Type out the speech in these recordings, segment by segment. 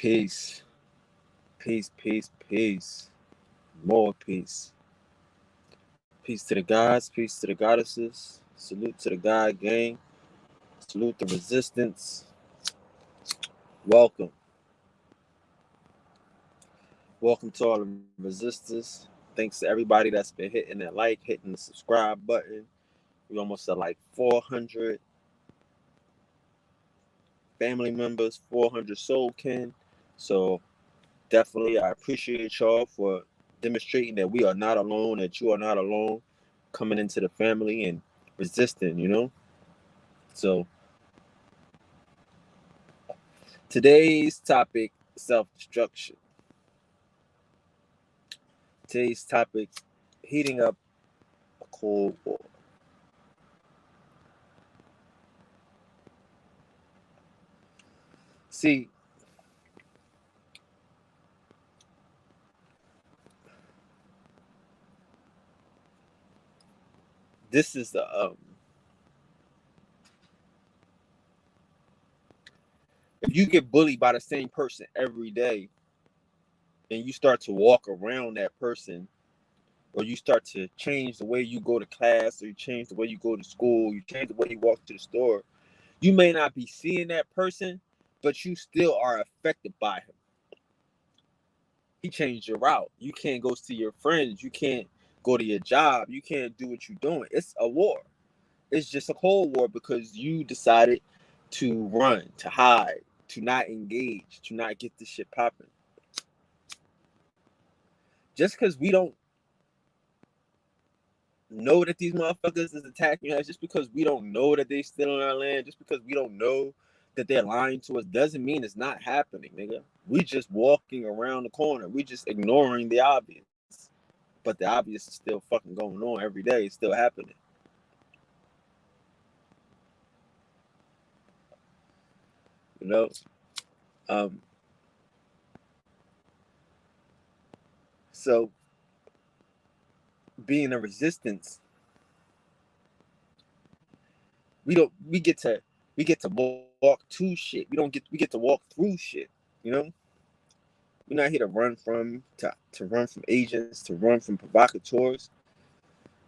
Peace, peace, peace, peace. More peace. Peace to the gods, peace to the goddesses. Salute to the God gang. Salute the resistance. Welcome. Welcome to all the resistors. Thanks to everybody that's been hitting that like, hitting the subscribe button. We almost at like 400 family members, 400 soul kin. So definitely I appreciate y'all for demonstrating that we are not alone, that you are not alone, coming into the family and resisting. So today's topic, self-destruction. Today's topic, heating up a cold war. See, this is the if you get bullied by the same person every day and you start to walk around that person, or you start to change the way you go to class, or you change the way you go to school, you change the way you walk to the store, you may not be seeing that person, but you still are affected by him. He changed your route. You can't go see your friends. You can't go to your job. You can't do what you're doing. It's a war. It's just a cold war because you decided to run, to hide, to not engage, to not get this shit popping. Just because we don't know that these motherfuckers is attacking us, just because we don't know that they still on our land, just because we don't know that they're lying to us, doesn't mean it's not happening, nigga. We just walking around the corner. We just ignoring the obvious. But the obvious is still fucking going on every day. It's still happening. You know? So being a resistance, we get to walk to shit. We get to walk through shit, you know? We're not here to run from agents, to run from provocateurs.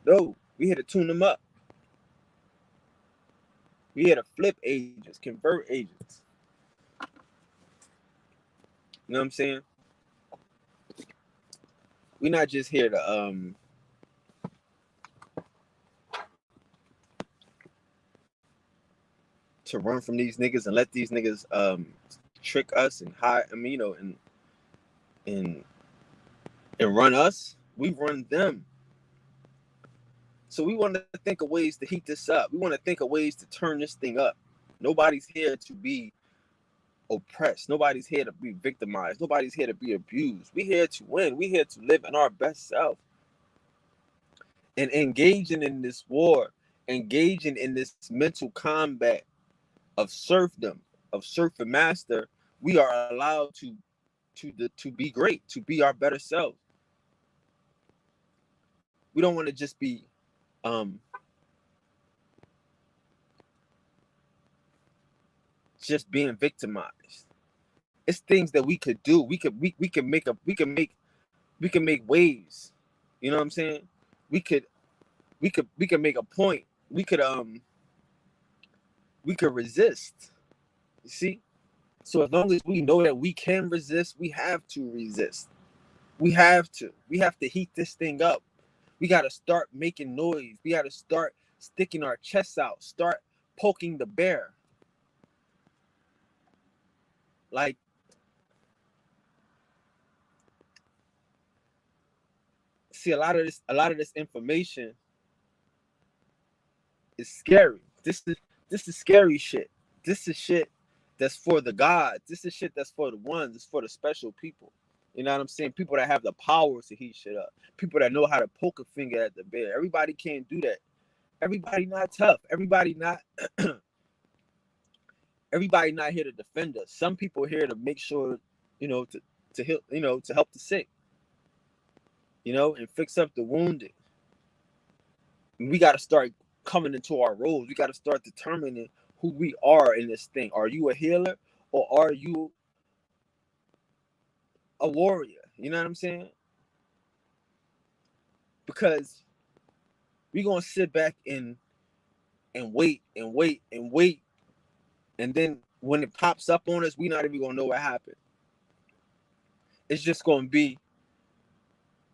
No, we here to tune them up. We here to flip agents, convert agents. You know what I'm saying? We're not just here to run from these niggas and let these niggas trick us and hide. I mean, and run us. We run them. So we want to think of ways to heat this up. We want to think of ways to turn this thing up. Nobody's here to be oppressed. Nobody's here to be victimized. Nobody's here to be abused. We're here to win. We're here to live in our best self. And engaging in this war, engaging in this mental combat of serfdom, of serf and master, we are allowed to be great, to be our better selves. We don't want to just be just being victimized. It's things that we could do. We can make waves. You know what I'm saying? We could make a point. We could resist. You see? So as long as we know that we can resist, we have to resist. We have to heat this thing up. We got to start making noise. We got to start sticking our chests out. Start poking the bear. Like, see, a lot of this information is scary. This is scary shit. This is shit that's for the gods. This is shit that's for the ones. It's for the special people. You know what I'm saying? People that have the power to heat shit up. People that know how to poke a finger at the bear. Everybody can't do that. Everybody not tough. Everybody not here to defend us. Some people are here to make sure, to help, to help the sick, and fix up the wounded. And we got to start coming into our roles. We got to start determining who we are in this thing. Are you a healer, or are you a warrior. You know what I'm saying? Because we gonna sit back and wait and wait and wait, and then when it pops up on us, we not even gonna know what happened. It's just gonna be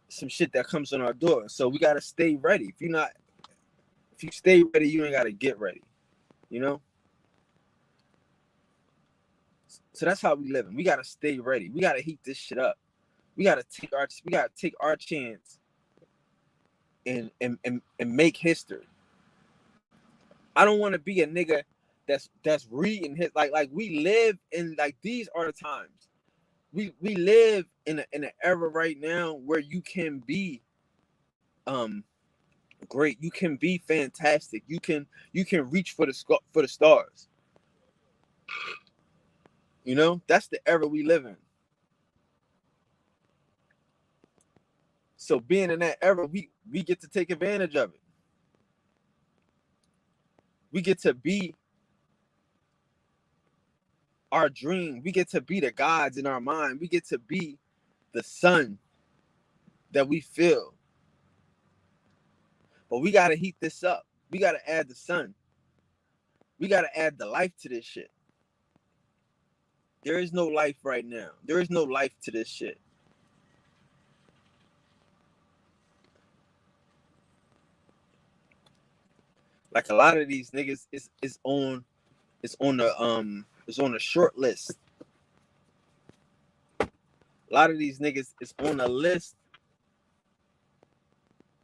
some shit that comes on our door. So we gotta stay ready. If you stay ready, you ain't gotta get ready. You know. So that's how we living. We gotta stay ready. We gotta heat this shit up. We gotta take our chance and make history. I don't want to be a nigga that's reading his like we live in like these are the times. We live in an era right now where you can be great. You can be fantastic. You can reach for the stars. You know, that's the era we live in. So being in that era, we get to take advantage of it. We get to be our dream. We get to be the gods in our mind. We get to be the sun that we feel. But we gotta heat this up. We gotta add the sun. We gotta add the life to this shit. There is no life right now. There is no life to this shit. Like a lot of these niggas is on a short list. A lot of these niggas is on a list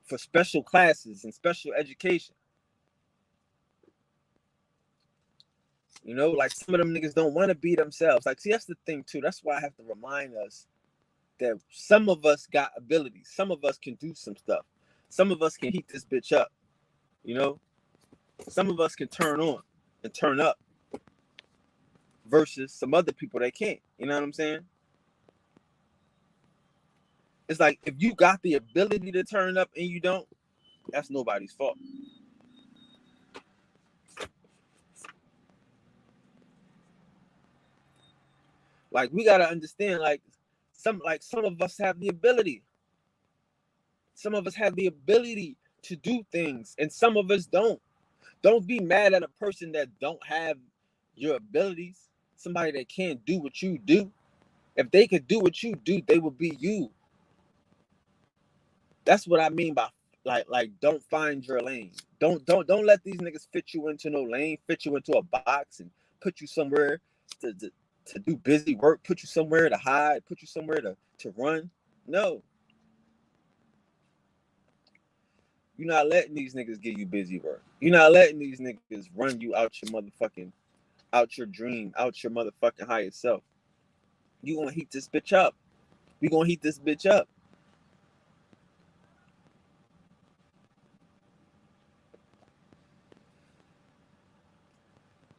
for special classes and special education. You know, like some of them niggas don't want to be themselves. Like, see, that's the thing too. That's why I have to remind us that some of us got abilities. Some of us can do some stuff. Some of us can heat this bitch up. You know, some of us can turn on and turn up versus some other people that can't. You know what I'm saying? It's like if you got the ability to turn up and you don't, that's nobody's fault. Like we gotta understand, like some of us have the ability. Some of us have the ability to do things, and some of us don't. Don't be mad at a person that don't have your abilities. Somebody that can't do what you do. If they could do what you do, they would be you. That's what I mean by like don't find your lane. Don't let these niggas fit you into no lane, fit you into a box and put you somewhere to do busy work, put you somewhere to hide, put you somewhere to run. No. You're not letting these niggas give you busy work. You're not letting these niggas run you out your motherfucking, out your dream, out your motherfucking higher self. You gonna heat this bitch up. We gonna heat this bitch up.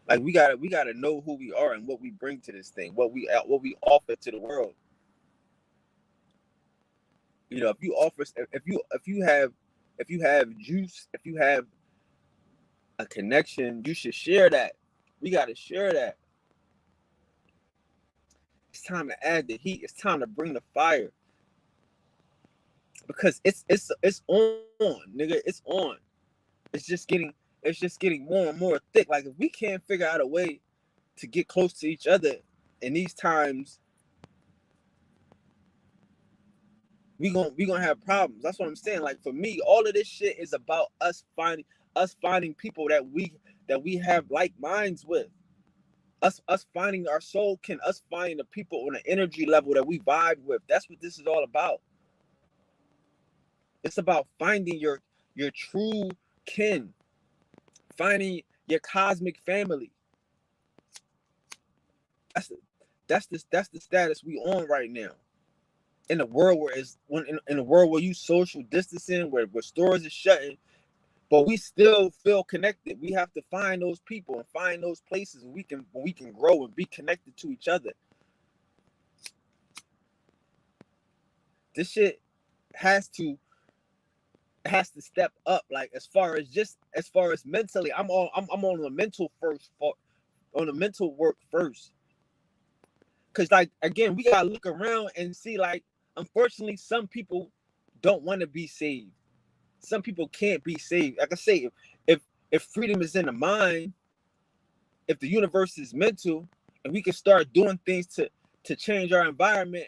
Like we gotta know who we are and what we bring to this thing, what we offer to the world. You know, if you offer, if you have juice, if you have a connection, you should share that. We gotta share that. It's time to add the heat. It's time to bring the fire. Because it's on, nigga. It's on. It's just getting more and more thick. Like if we can't figure out a way to get close to each other in these times, we gonna have problems. That's what I'm saying. Like for me, all of this shit is about us finding people that we have like minds with. Us finding our soul kin, us finding the people on an energy level that we vibe with. That's what this is all about. It's about finding your true kin, finding your cosmic family. That's the status we on right now. In a world where in a world where you social distancing, where stores are shutting, but we still feel connected. We have to find those people and find those places where we can grow and be connected to each other. This shit has to step up. Like as far as mentally, I'm on the mental on the mental work first. Because, like, again, we gotta look around and see, like, unfortunately, some people don't want to be saved. Some people can't be saved. Like I say, if freedom is in the mind, if the universe is mental, and we can start doing things to change our environment,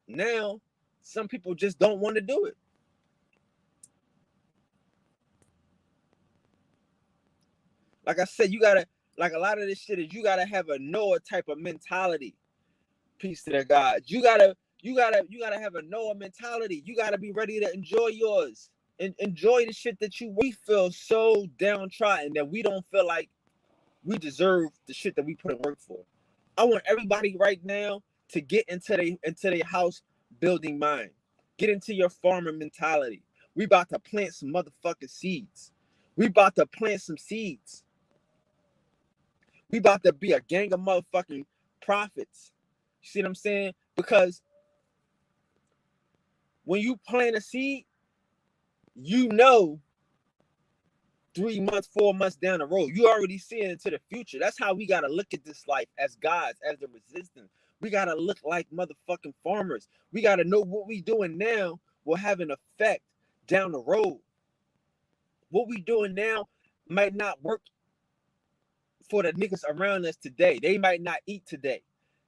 now some people just don't want to do it. Like I said, you gotta, like, a lot of this shit is you gotta have a Noah type of mentality. Peace to the gods. You gotta have a Noah mentality. You gotta be ready to enjoy yours and enjoy the shit that you. We feel so downtrodden that we don't feel like we deserve the shit that we put in work for. I want everybody right now to get into their house building mind. Get into your farmer mentality. We about to plant some motherfucking seeds. We about to plant some seeds. We about to be a gang of motherfucking prophets. You see what I'm saying? Because when you plant a seed, you know 3 months, 4 months down the road, you already seeing into the future. That's how we gotta look at this life as gods, as the resistance. We gotta look like motherfucking farmers. We gotta know what we doing now will have an effect down the road. What we doing now might not work for the niggas around us today. They might not eat today.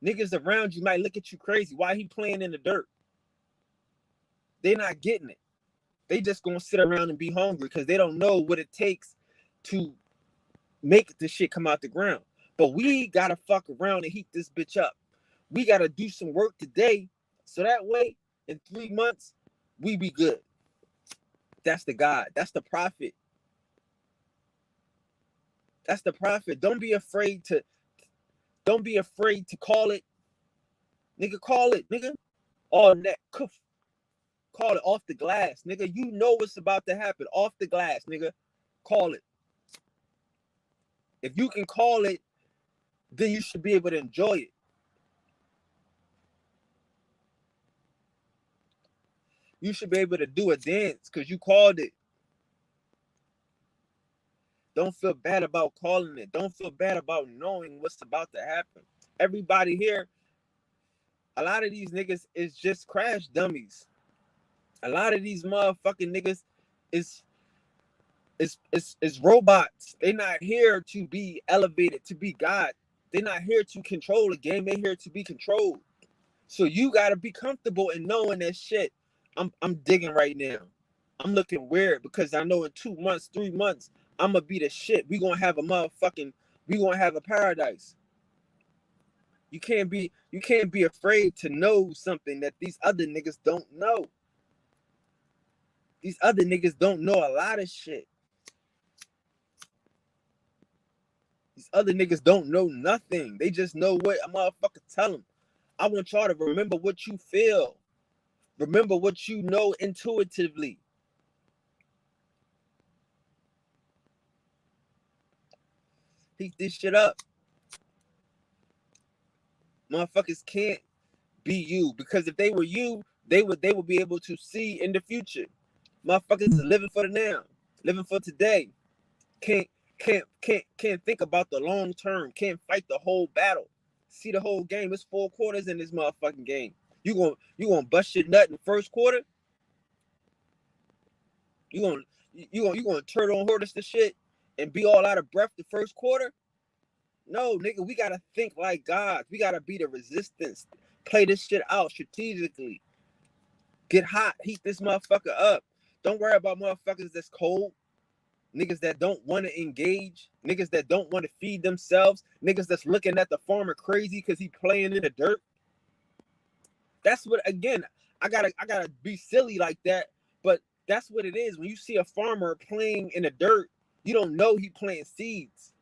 Niggas around you might look at you crazy. Why he playing in the dirt? They not getting it. They just gonna sit around and be hungry because they don't know what it takes to make the shit come out the ground. But we gotta fuck around and heat this bitch up. We gotta do some work today, so that way in 3 months we be good. That's the God. That's the prophet. That's the prophet. Don't be afraid to call it. Nigga, call it, nigga. All that cuff. Call it off the glass, nigga. You know what's about to happen. Off the glass, nigga. Call it. If you can call it, then you should be able to enjoy it. You should be able to do a dance because you called it. Don't feel bad about calling it. Don't feel bad about knowing what's about to happen. Everybody here, a lot of these niggas is just crash dummies. A lot of these motherfucking niggas is robots. They're not here to be elevated, to be God. They're not here to control the game. They're here to be controlled. So you gotta be comfortable in knowing that shit. I'm digging right now. I'm looking weird because I know in 2 months, 3 months, I'm gonna be the shit. We gonna have a paradise. You can't be afraid to know something that these other niggas don't know. These other niggas don't know a lot of shit. These other niggas don't know nothing. They just know what a motherfucker tell them. I want y'all to remember what you feel. Remember what you know intuitively. Heat this shit up. Motherfuckers can't be you because if they were you, they would be able to see in the future. Motherfuckers is living for the now, living for today. Can't think about the long term. Can't fight the whole battle. See the whole game. It's 4 quarters in this motherfucking game. You gonna bust your nut in the first quarter? You gonna turn on horse the shit and be all out of breath the first quarter? No, nigga, we gotta think like gods. We gotta be the resistance. Play this shit out strategically. Get hot, heat this motherfucker up. Don't worry about motherfuckers that's cold. Niggas that don't want to engage. Niggas that don't want to feed themselves. Niggas that's looking at the farmer crazy because he playing in the dirt. That's what, again, I gotta be silly like that, but that's what it is. When you see a farmer playing in the dirt, you don't know he planting seeds.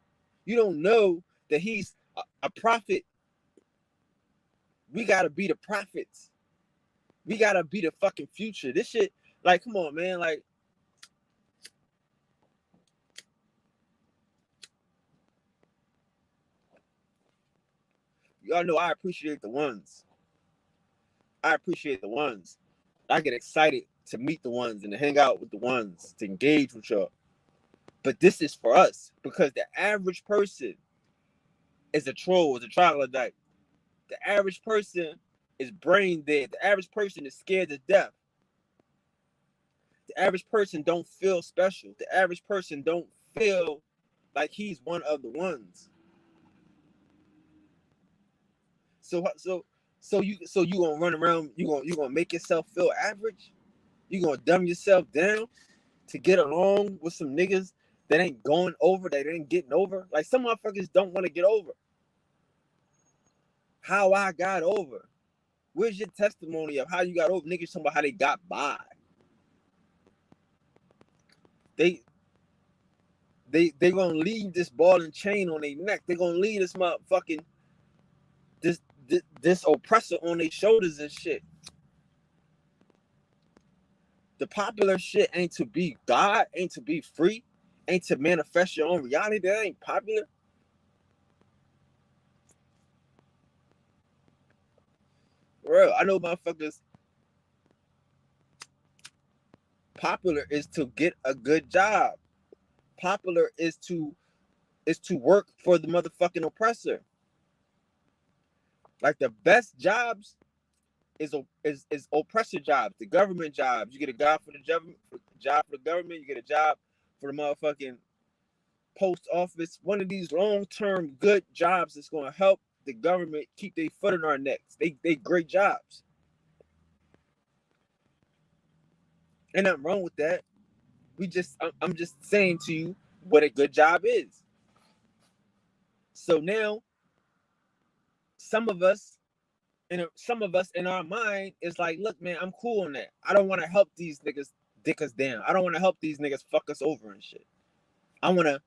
You don't know that he's a prophet. We gotta be the prophets. We gotta be the fucking future. This shit, like, come on, man. Like, y'all know I appreciate the ones. I appreciate the ones. I get excited to meet the ones and to hang out with the ones, to engage with y'all. But this is for us because the average person is a troll, is a troglodyte. The average person is brain dead. The average person is scared to death. The average person don't feel special. The average person don't feel like he's one of the ones. So you gonna run around, you gonna make yourself feel average? You gonna dumb yourself down to get along with some niggas that ain't going over, that ain't getting over? Like, some motherfuckers don't want to get over. How I got over. Where's your testimony of how you got over? Niggas talking about how they got by. They gonna leave this ball and chain on their neck. They gonna leave this motherfucking this oppressor on their shoulders and shit. The popular shit ain't to be God, ain't to be free, ain't to manifest your own reality. That ain't popular. Bro, I know motherfuckers. Popular is to get a good job. Popular is to work for the motherfucking oppressor. Like, the best jobs is oppressor jobs, the government jobs. You get a job for the government, you get a job for the motherfucking post office. One of these long-term good jobs that's gonna help the government keep their foot in our necks. They great jobs. Ain't nothing wrong with that. I'm just saying to you what a good job is. So now some of us in our mind is like, look, man, I'm cool on that. I don't want to help these niggas dick us down. I don't want to help these niggas fuck us over and shit. I want a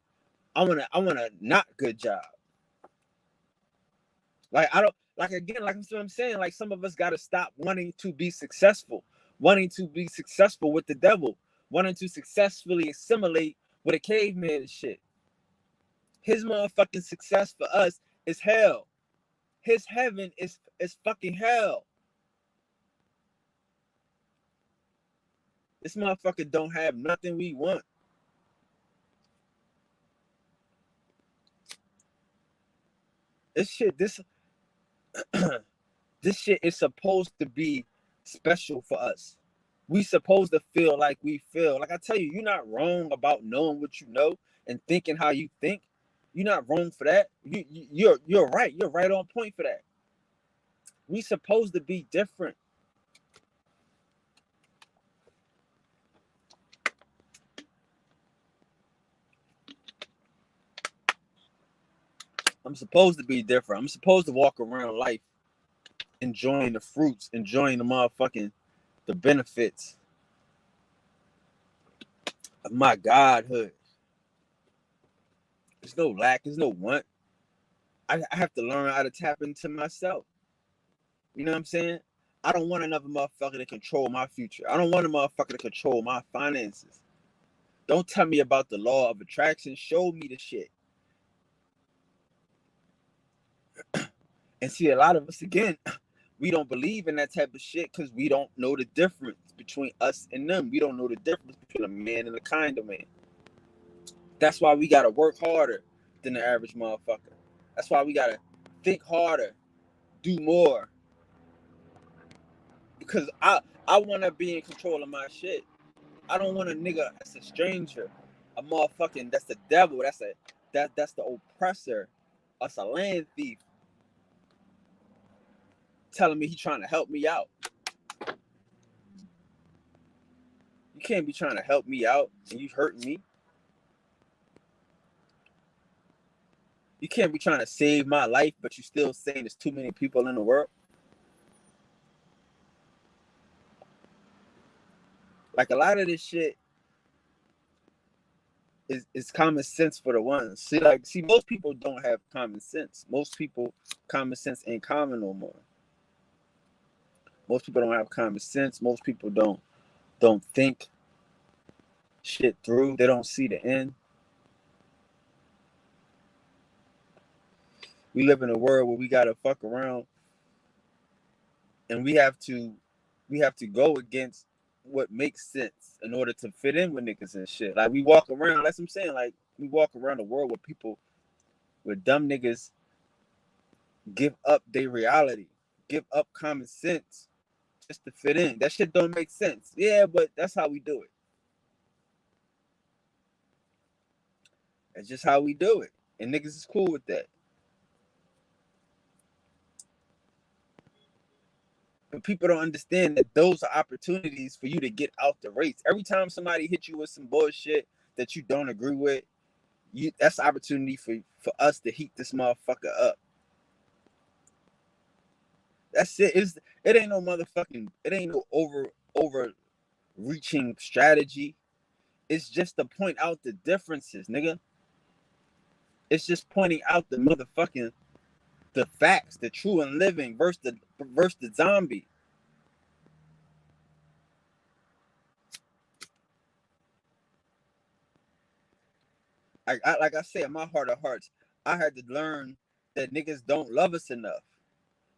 not good job. Like, I don't, like, again, like I'm saying, like, some of us got to stop wanting to be successful with the devil, wanting to successfully assimilate with a caveman and shit. His motherfucking success for us is hell. His heaven is fucking hell. This motherfucker don't have nothing we want. This shit is supposed to be special for us. We supposed to feel like we feel. Like I tell you, you're not wrong about knowing what you know and thinking how you think. You're not wrong for that. You're right. You're right on point for that. We supposed to be different. I'm supposed to be different. I'm supposed to walk around life enjoying the fruits, enjoying the benefits of my godhood. There's no lack, there's no want. I have to learn how to tap into myself. You know what I'm saying? I don't want another motherfucker to control my future. I don't want a motherfucker to control my finances. Don't tell me about the law of attraction. Show me the shit. And see, a lot of us, again, we don't believe in that type of shit because we don't know the difference between us and them. We don't know the difference between a man and a kind of man. That's why we got to work harder than the average motherfucker. That's why we got to think harder, do more. Because I want to be in control of my shit. I don't want a nigga that's a stranger, a motherfucking, that's the devil, that's the oppressor, us a land thief, telling me he trying to help me out. You can't be trying to help me out and you hurting me. You can't be trying to save my life, but you still saying there's too many people in the world. Like, a lot of this shit is common sense for the ones. See, most people don't have common sense. Most people, common sense ain't common no more. Most people don't have common sense. Most people don't think shit through. They don't see the end. We live in a world where we gotta fuck around and we have to go against what makes sense in order to fit in with niggas and shit. Like, we walk around, that's what I'm saying, like, we walk around the world with people, with dumb niggas give up their reality, give up common sense just to fit in. That shit don't make sense. Yeah, but that's how we do it. That's just how we do it. And niggas is cool with that. But people don't understand that those are opportunities for you to get out the race. Every time somebody hits you with some bullshit that you don't agree with, that's an opportunity for us to heat this motherfucker up. That's it. It ain't no motherfucking, it ain't no overreaching strategy. It's just to point out the differences, nigga. It's just pointing out the facts, the true and living versus the zombie. Like I said, in my heart of hearts, I had to learn that niggas don't love us enough.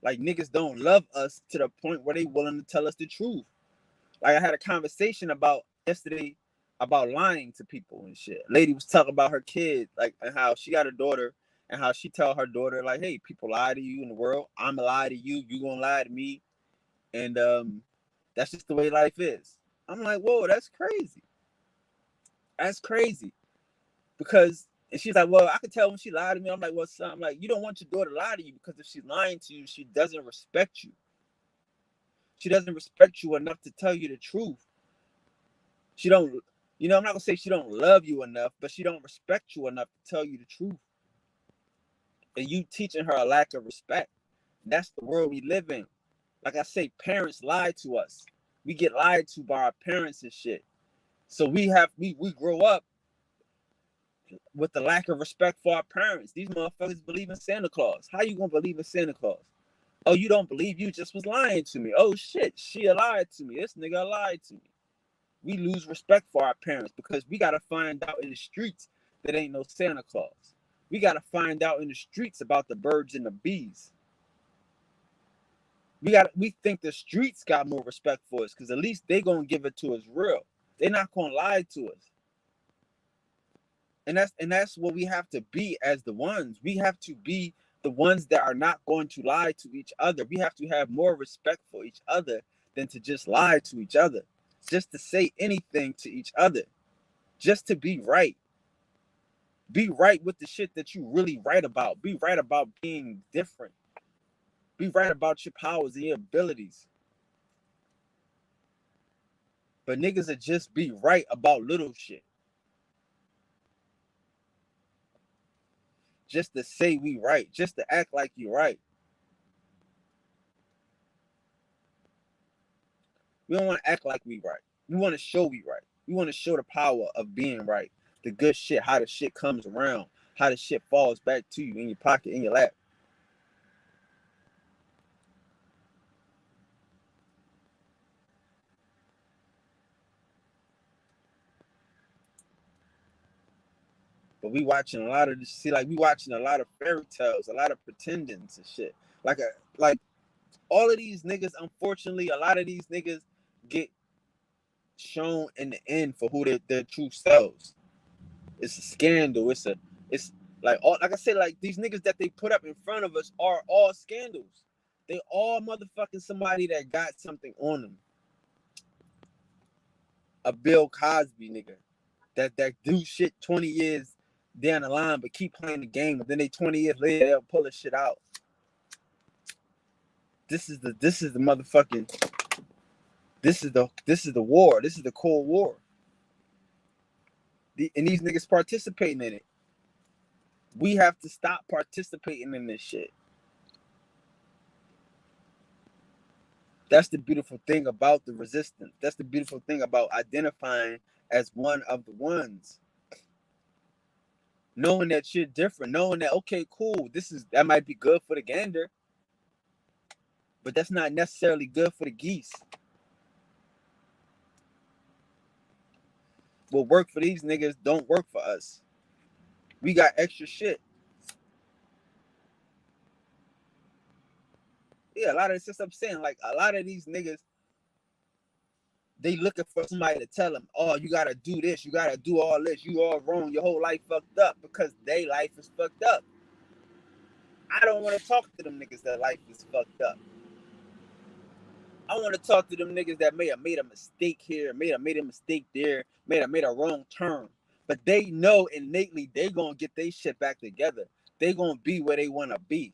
Like niggas don't love us to the point where they willing to tell us the truth. Like I had a conversation about yesterday about lying to people and shit. Lady was talking about her kid, like, and how she got a daughter and how she tell her daughter, like, hey, people lie to you in the world. I'm gonna lie to you. You gonna lie to me. And that's just the way life is. I'm like, whoa, that's crazy. That's crazy. Because and she's like, well, I could tell when she lied to me. I'm like, well, son, I'm like, you don't want your daughter to lie to you because if she's lying to you, she doesn't respect you. She doesn't respect you enough to tell you the truth. She don't, I'm not gonna say she don't love you enough, but she don't respect you enough to tell you the truth. And you teaching her a lack of respect. That's the world we live in. Like I say, parents lie to us. We get lied to by our parents and shit. So we grow up with the lack of respect for our parents. These motherfuckers believe in Santa Claus. How you gonna believe in Santa Claus? Oh, you don't believe? You just was lying to me. Oh shit, she lied to me. This nigga lied to me. We lose respect for our parents because we gotta find out in the streets that ain't no Santa Claus. We gotta find out in the streets about the birds and the bees. We think the streets got more respect for us because at least they gonna give it to us real. They're not gonna lie to us. And that's what we have to be as the ones. We have to be the ones that are not going to lie to each other. We have to have more respect for each other than to just lie to each other. Just to say anything to each other. Just to be right. Be right with the shit that you really right about. Be right about being different. Be right about your powers and your abilities. But niggas are just be right about little shit. Just to say we right. Just to act like you right. We don't want to act like we right. We want to show we right. We want to show the power of being right. The good shit, how the shit comes around, how the shit falls back to you in your pocket, in your lap. But we watching a lot of this. See, like we watching a lot of fairy tales, a lot of pretendings and shit. Like all of these niggas, unfortunately, a lot of these niggas get shown in the end for who their true selves. It's a scandal. It's like I said, like these niggas that they put up in front of us are all scandals. They all motherfucking somebody that got something on them. A Bill Cosby nigga that do shit 20 years down the line, but keep playing the game, and then they 20 years later they'll pull the shit out. This is the motherfucking this is the war. This is the Cold War. And these niggas participating in it. We have to stop participating in this shit. That's the beautiful thing about the resistance. That's the beautiful thing about identifying as one of the ones. Knowing that you're different, knowing that, okay, cool, that might be good for the gander, but that's not necessarily good for the geese. What work for these niggas don't work for us. We got extra shit. Yeah, a lot of this stuff I'm saying, like a lot of these niggas, they looking for somebody to tell them, oh, you gotta do this, you gotta do all this, you all wrong, your whole life fucked up because their life is fucked up. I don't want to talk to them niggas that life is fucked up. I want to talk to them niggas that may have made a mistake here, made a mistake there, made a wrong turn. But they know innately they gonna get their shit back together. They gonna be where they wanna be.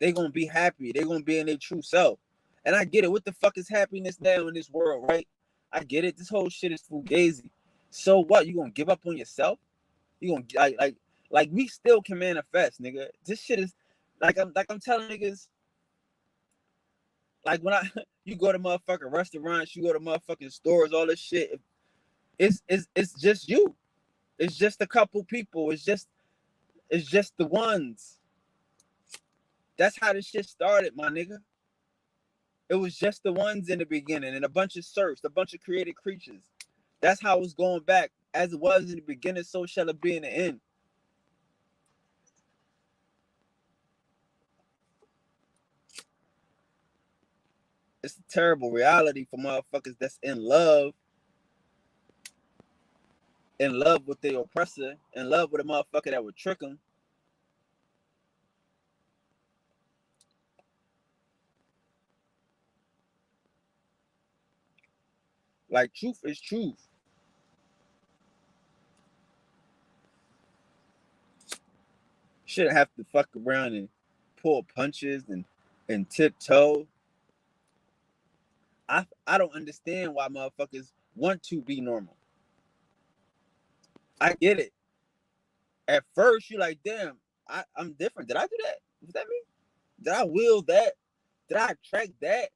They gonna be happy. They gonna be in their true self. And I get it. What the fuck is happiness now in this world, right? I get it. This whole shit is fugazi. So what? You gonna give up on yourself? You gonna like we still can manifest, nigga. This shit is like I'm telling niggas. Like when you go to motherfucking restaurants, you go to motherfucking stores, all this shit. It's just you. It's just a couple people. It's just the ones. That's how this shit started, my nigga. It was just the ones in the beginning and a bunch of serfs, a bunch of created creatures. That's how it's going back. As it was in the beginning, so shall it be in the end. It's a terrible reality for motherfuckers that's in love with the oppressor, in love with a motherfucker that would trick them. Like, truth is truth. Shouldn't have to fuck around and pull punches and tiptoe. I don't understand why motherfuckers want to be normal. I get it. At first, you're like, damn, I'm different. Did I do that? Was that me? Did I will that? Did I attract that?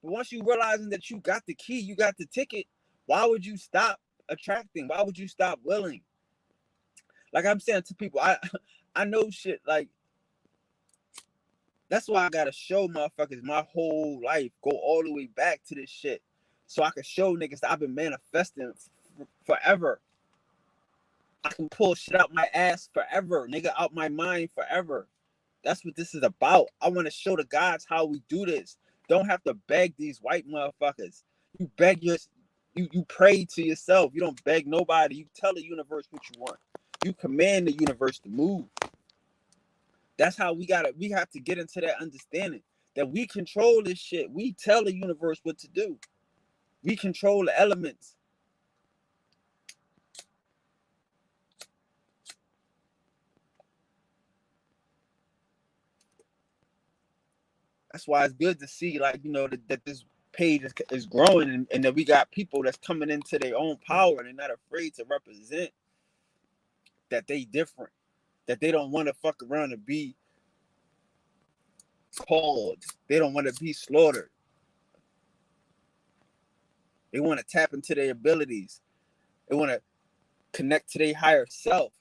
But once you realizing that you got the key, you got the ticket, why would you stop attracting? Why would you stop willing? Like I'm saying to people, I know shit. Like that's why I gotta show motherfuckers my whole life, go all the way back to this shit, so I can show niggas that I've been manifesting forever. I can pull shit out my ass forever, nigga, out my mind forever. That's what this is about. I want to show the gods how we do this. Don't have to beg these white motherfuckers. You beg you pray to yourself. You don't beg nobody. You tell the universe what you want. You command the universe to move. That's how we have to get into that understanding that we control this shit. We tell the universe what to do. We control the elements. That's why it's good to see, like, you know, that this page is growing and that we got people that's coming into their own power and they're not afraid to represent that they different, that they don't want to fuck around and be called. They don't want to be slaughtered. They want to tap into their abilities. They want to connect to their higher self.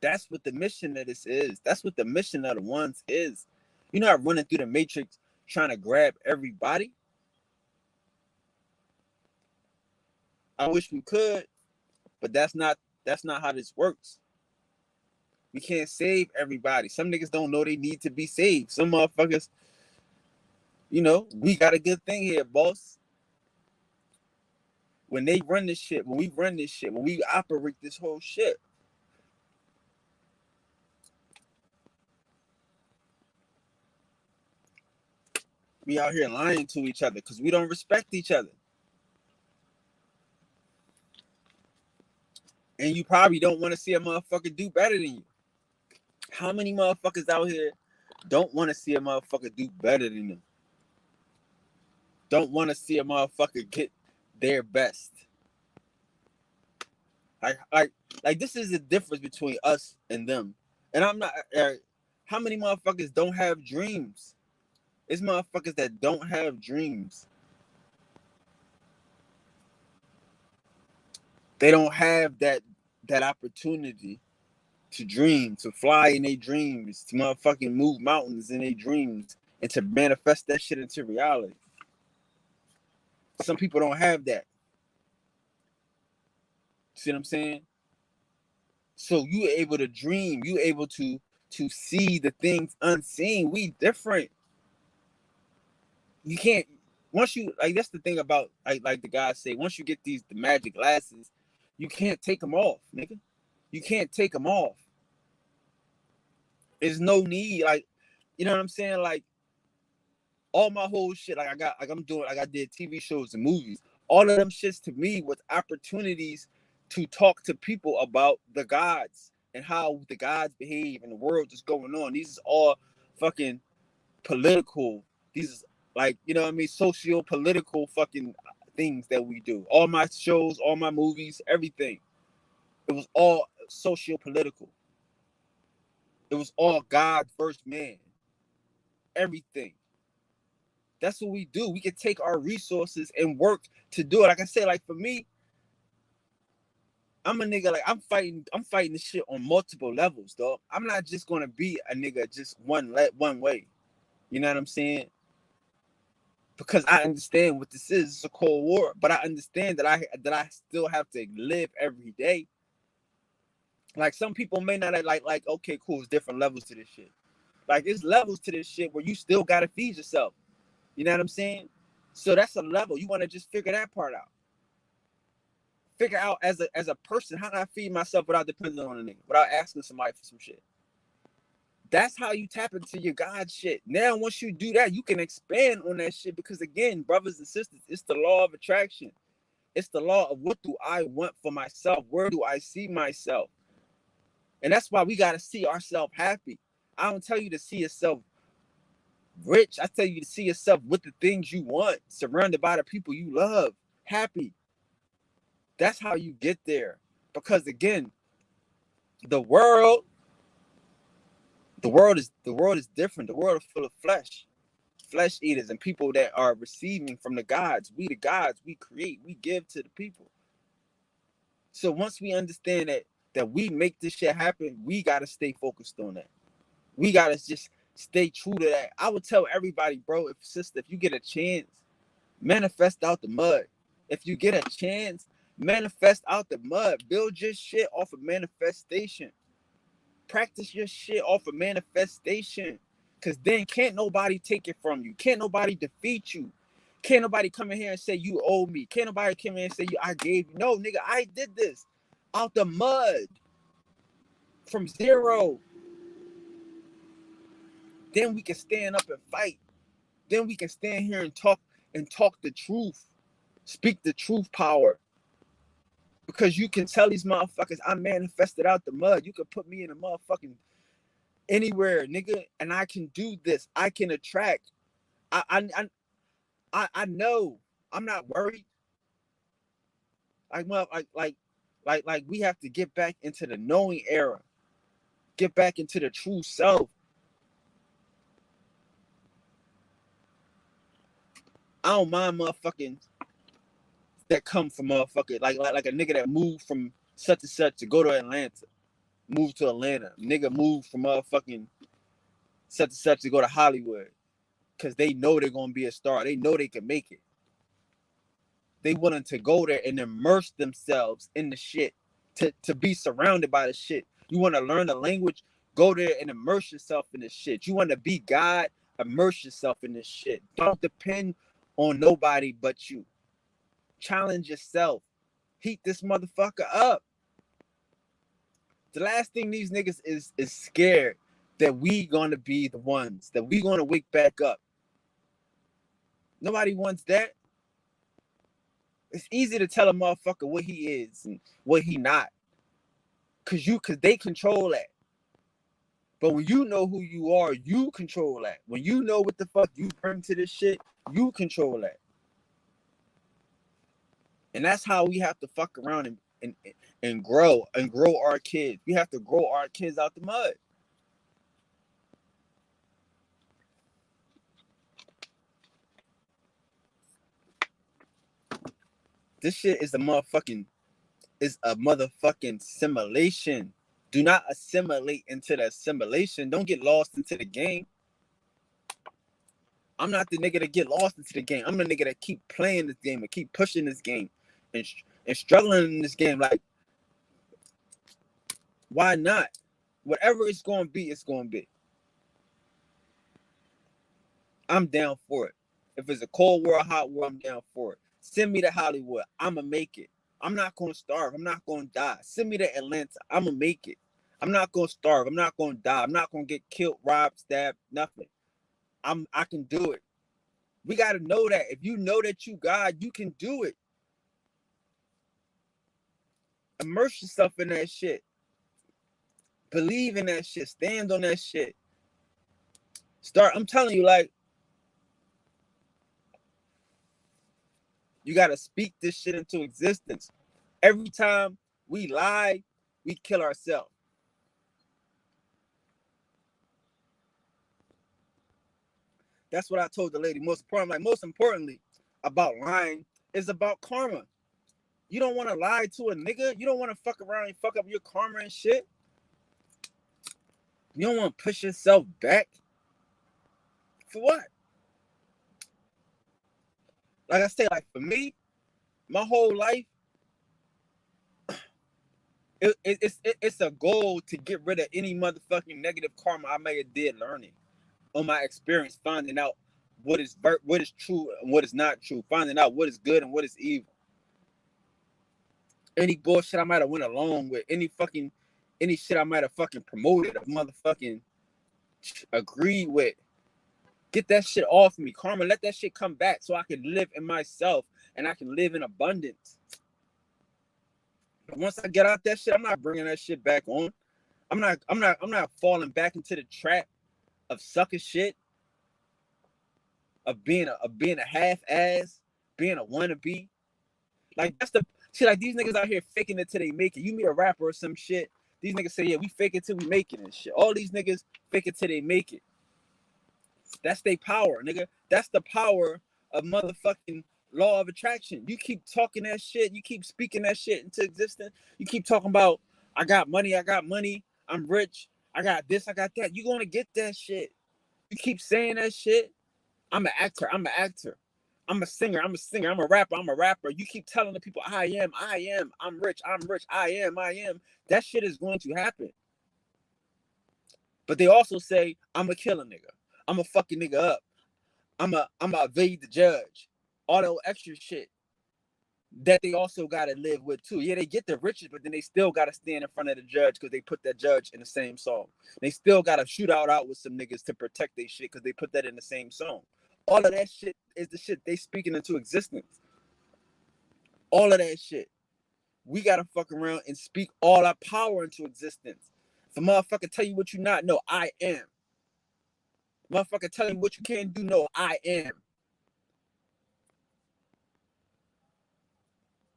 That's what the mission of this is. That's what the mission of the ones is. You're not running through the matrix trying to grab everybody. I wish we could, but that's not how this works. We can't save everybody. Some niggas don't know they need to be saved. Some motherfuckers, you know, we got a good thing here, boss. When they run this shit, when we run this shit, when we operate this whole shit, we out here lying to each other because we don't respect each other. And you probably don't want to see a motherfucker do better than you. How many motherfuckers out here don't want to see a motherfucker do better than them? Don't want to see a motherfucker get their best. Like this is the difference between us and them. And I'm not. How many motherfuckers don't have dreams? It's motherfuckers that don't have dreams. They don't have that opportunity to dream, to fly in their dreams, to motherfucking move mountains in their dreams, and to manifest that shit into reality. Some people don't have that. See what I'm saying? So you able to dream, you able to see the things unseen. We different. You can't, once you, like, that's the thing about, like the guys say, once you get the magic glasses, you can't take them off, nigga. You can't take them off. There's no need, like, you know what I'm saying? Like, all my whole shit, like I did TV shows and movies. All of them shits to me was opportunities to talk to people about the gods and how the gods behave and the world is going on. These is all fucking political. These is like, you know what I mean, socio-political fucking things that we do. All my shows, all my movies, everything. It was all socio-political. It was all God first man. Everything. That's what we do. We can take our resources and work to do it. Like I said, like for me, I'm a nigga, like I'm fighting this shit on multiple levels, dog. I'm not just gonna be a nigga just one way. You know what I'm saying? Because I understand what this is. It's a Cold War, but I understand that I still have to live every day. Like some people may not like okay, cool, it's different levels to this shit. Like it's levels to this shit where you still gotta feed yourself. You know what I'm saying? So that's a level. You want to just figure that part out. Figure out as a person, how do I feed myself without depending on a nigga, without asking somebody for some shit. That's how you tap into your God shit. Now, once you do that, you can expand on that shit because again, brothers and sisters, it's the law of attraction. It's the law of what do I want for myself? Where do I see myself? And that's why we got to see ourselves happy. I don't tell you to see yourself rich. I tell you to see yourself with the things you want, surrounded by the people you love, happy. That's how you get there. Because again, the world is different. The world is full of flesh eaters, and people that are receiving from the gods. We the gods, we create, we give to the people. So once we understand that we make this shit happen, we gotta stay focused on that. We gotta just stay true to that. I would tell everybody, bro, if you get a chance, manifest out the mud. If you get a chance, manifest out the mud. Build your shit off of manifestation. Practice your shit off of manifestation. Cause then can't nobody take it from you. Can't nobody defeat you. Can't nobody come in here and say you owe me. Can't nobody come in and say I gave you. No, nigga, I did this out the mud. From zero. Then we can stand up and fight. Then we can stand here and talk the truth. Speak the truth power. Because you can tell these motherfuckers I manifested out the mud. You can put me in a motherfucking anywhere, nigga, and I can do this. I can attract. I know. I'm not worried. Like we have to get back into the knowing era. Get back into the true self. I don't mind motherfucking that come from motherfucker like a nigga that moved from such and such to go to Atlanta. Move to Atlanta. Nigga moved from motherfucking such and such to go to Hollywood. Cause they know they're gonna be a star. They know they can make it. They willing to go there and immerse themselves in the shit. To be surrounded by the shit. You want to learn the language, go there and immerse yourself in this shit. You want to be God, immerse yourself in this shit. Don't depend on nobody but you. Challenge yourself. Heat this motherfucker up. The last thing these niggas is scared that we gonna be the ones, that we gonna wake back up. Nobody wants that. It's easy to tell a motherfucker what he is and what he not. Cause they control that. But when you know who you are, you control that. When you know what the fuck you bring to this shit, you control that. And that's how we have to fuck around and grow our kids. We have to grow our kids out the mud. This shit is a motherfucking simulation. Do not assimilate into the assimilation. Don't get lost into the game. I'm not the nigga that get lost into the game. I'm the nigga that keep playing this game and keep pushing this game and struggling in this game. Like, why not? Whatever it's going to be, it's going to be. I'm down for it. If it's a cold war, a hot war, I'm down for it. Send me to Hollywood. I'm going to make it. I'm not going to starve. I'm not going to die. Send me to Atlanta. I'm going to make it. I'm not gonna starve. I'm not gonna die. I'm not gonna get killed, robbed, stabbed, nothing. I can do it. We gotta know that. If you know that you God, you can do it. Immerse yourself in that shit. Believe in that shit. Stand on that shit. I'm telling you, like, you gotta speak this shit into existence. Every time we lie, we kill ourselves. That's what I told the lady. Most importantly, about lying is about karma. You don't want to lie to a nigga. You don't want to fuck around and fuck up your karma and shit. You don't want to push yourself back. For what? Like I say, like for me, my whole life, it's a goal to get rid of any motherfucking negative karma I may have did learning on my experience, finding out what is true and what is not true, finding out what is good and what is evil. Any bullshit I might have went along with, any shit I might have fucking promoted or motherfucking agreed with. Get that shit off me. Karma, let that shit come back so I can live in myself and I can live in abundance. But once I get out that shit, I'm not bringing that shit back on. I'm not falling back into the trap of sucker shit, of being a half ass, being a wannabe. Like that's the shit. Like these niggas out here faking it till they make it. You meet a rapper or some shit. These niggas say, yeah, we fake it till we make it and shit. All these niggas fake it till they make it. That's their power, nigga. That's the power of motherfucking law of attraction. You keep talking that shit. You keep speaking that shit into existence. You keep talking about, I got money. I'm rich. I got this. I got that. You're going to get that shit. You keep saying that shit. I'm an actor. I'm a singer. I'm a rapper. You keep telling the people, I am. I'm rich. I am. That shit is going to happen. But they also say, I'm a killer nigga. I'm a fucking nigga up. I'm a evade the judge. All that extra shit that they also got to live with too. Yeah, they get the riches, but then they still got to stand in front of the judge because they put that judge in the same song. They still got to shoot out with some niggas to protect their shit because they put that in the same song. All of that shit is the shit they speaking into existence. All of that shit. We got to fuck around and speak all our power into existence. If a motherfucker tell you what you not know, I am. Motherfucker tell you what you can't do, no, I am.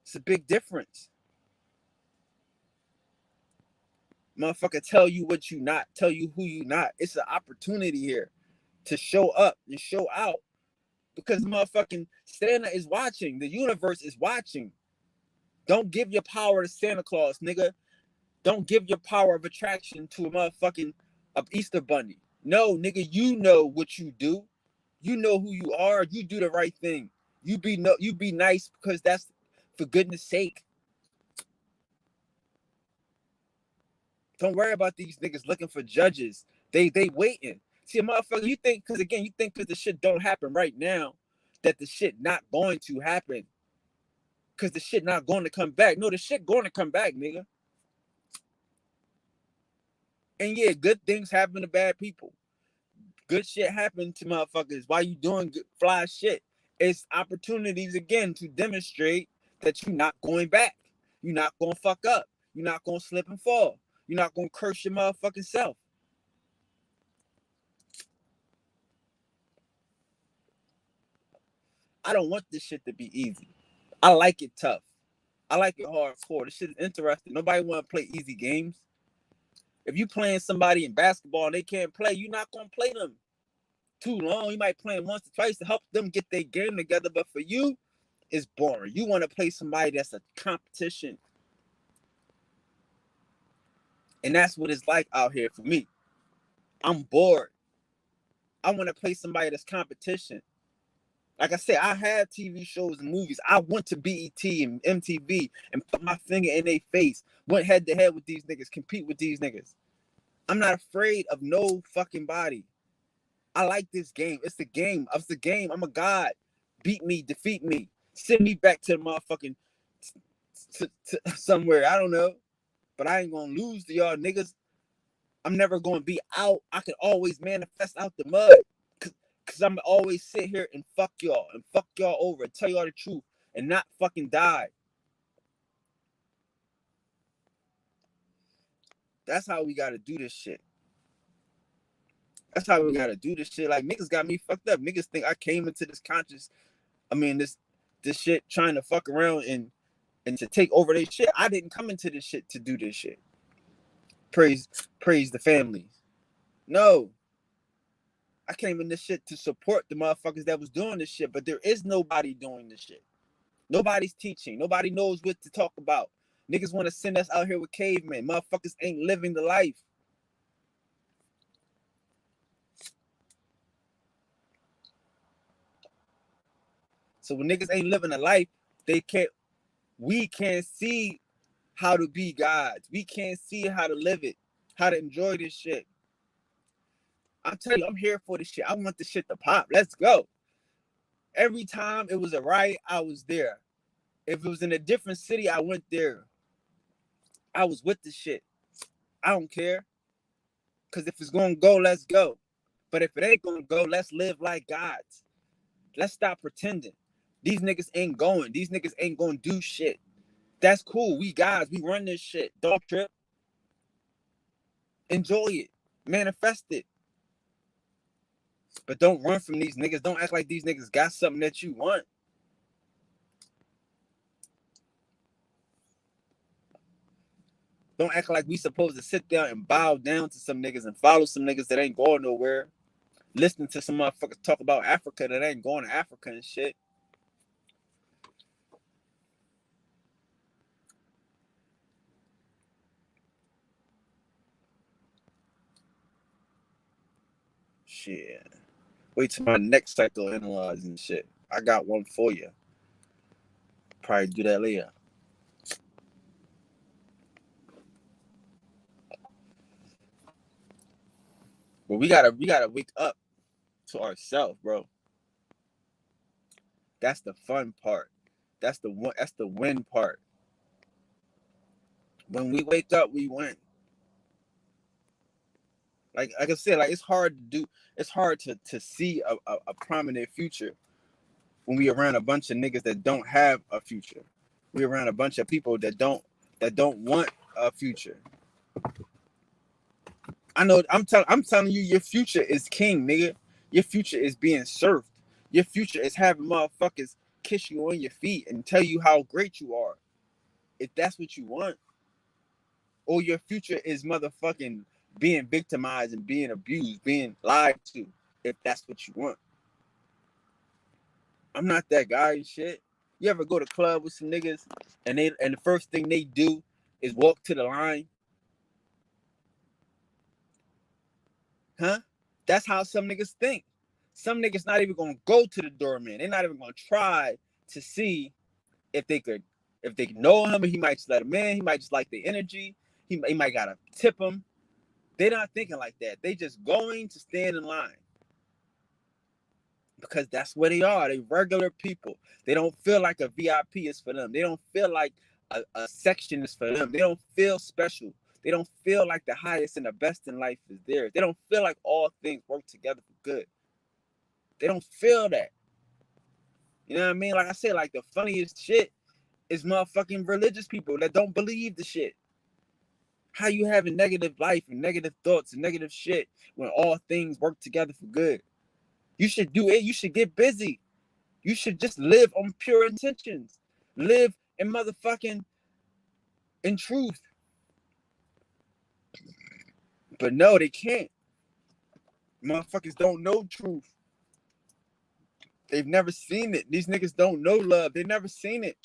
It's a big difference. Motherfucker tell you what you not, tell you who you not. It's an opportunity here to show up and show out because motherfucking Santa is watching. The universe is watching. Don't give your power to Santa Claus, nigga. Don't give your power of attraction to a motherfucking Easter bunny. No, nigga, you know what you do. You know who you are. You do the right thing. You be nice because that's for goodness sake. Don't worry about these niggas looking for judges. They waiting. See, a motherfucker, you think because the shit don't happen right now, that the shit not going to happen. Because the shit not going to come back. No, the shit going to come back, nigga. And yeah, good things happen to bad people. Good shit happen to motherfuckers while you doing good, fly shit. It's opportunities again to demonstrate that you're not going back. You're not going to fuck up. You're not going to slip and fall. You're not going to curse your motherfucking self. I don't want this shit to be easy. I like it tough. I like it hardcore. This shit is interesting. Nobody want to play easy games. If you playing somebody in basketball and they can't play, you're not going to play them too long. You might play them once or twice to help them get their game together. But for you, it's boring. You want to play somebody that's a competition. And that's what it's like out here for me. I'm bored. I want to play somebody that's competition. Like I said, I have TV shows and movies. I went to BET and MTV and put my finger in their face, went head to head with these niggas, compete with these niggas. I'm not afraid of no fucking body. I like this game. It's the game. It's the game. I'm a god. Beat me, defeat me, send me back to the motherfucking to somewhere. I don't know. But I ain't gonna lose to y'all niggas. I'm never going to be out. I can always manifest out the mud. Cause I'm always sit here and fuck y'all over and tell y'all the truth and not fucking die. That's how we gotta do this shit. That's how we gotta do this shit. Like, niggas got me fucked up. Niggas think I came into this this shit trying to fuck around and to take over their shit. I didn't come into this shit to do this shit. Praise the families. No. I came in this shit to support the motherfuckers that was doing this shit, but there is nobody doing this shit. Nobody's teaching. Nobody knows what to talk about. Niggas want to send us out here with cavemen. Motherfuckers ain't living the life. So when niggas ain't living a life, we can't see how to be gods. We can't see how to live it, how to enjoy this shit. I'm telling you, I'm here for this shit. I want this shit to pop. Let's go. Every time it was a riot, I was there. If it was in a different city, I went there. I was with the shit. I don't care. Because if it's going to go, let's go. But if it ain't going to go, let's live like gods. Let's stop pretending. These niggas ain't going. These niggas ain't going to do shit. That's cool. We guys, we run this shit. Don't trip. Enjoy it. Manifest it. But don't run from these niggas. Don't act like these niggas got something that you want. Don't act like we supposed to sit down and bow down to some niggas and follow some niggas that ain't going nowhere. Listening to some motherfuckers talk about Africa that ain't going to Africa and shit. Shit. Wait till my next cycle analyze and shit. I got one for you. Probably do that later. But we gotta wake up to ourselves, bro. That's the fun part. That's the win part. When we wake up, we win. Like I said, like it's hard to see a prominent future when we around a bunch of niggas that don't have a future. We around a bunch of people that don't want a future. I know. I'm telling you, your future is king, nigga. Your future is being surfed. Your future is having motherfuckers kiss you on your feet and tell you how great you are. If that's what you want. Or your future is motherfucking being victimized and being abused, being lied to. If that's what you want. I'm not that guy and shit. You ever go to club with some niggas and the first thing they do is walk to the line? Huh? That's how some niggas think. Some niggas not even gonna go to the doorman. They're not even gonna try to see if they know him, he might just let him in. He might just like the energy. He might gotta tip him. They're not thinking like that. They just going to stand in line. Because that's what they are. They regular people. They don't feel like a VIP is for them. They don't feel like a section is for them. They don't feel special. They don't feel like the highest and the best in life is theirs. They don't feel like all things work together for good. They don't feel that. You know what I mean? Like I said, like the funniest shit is motherfucking religious people that don't believe the shit. How you having negative life and negative thoughts and negative shit when all things work together for good? You should do it. You should get busy. You should just live on pure intentions. Live in motherfucking in truth. But no, they can't. Motherfuckers don't know truth. They've never seen it. These niggas don't know love. They never seen it.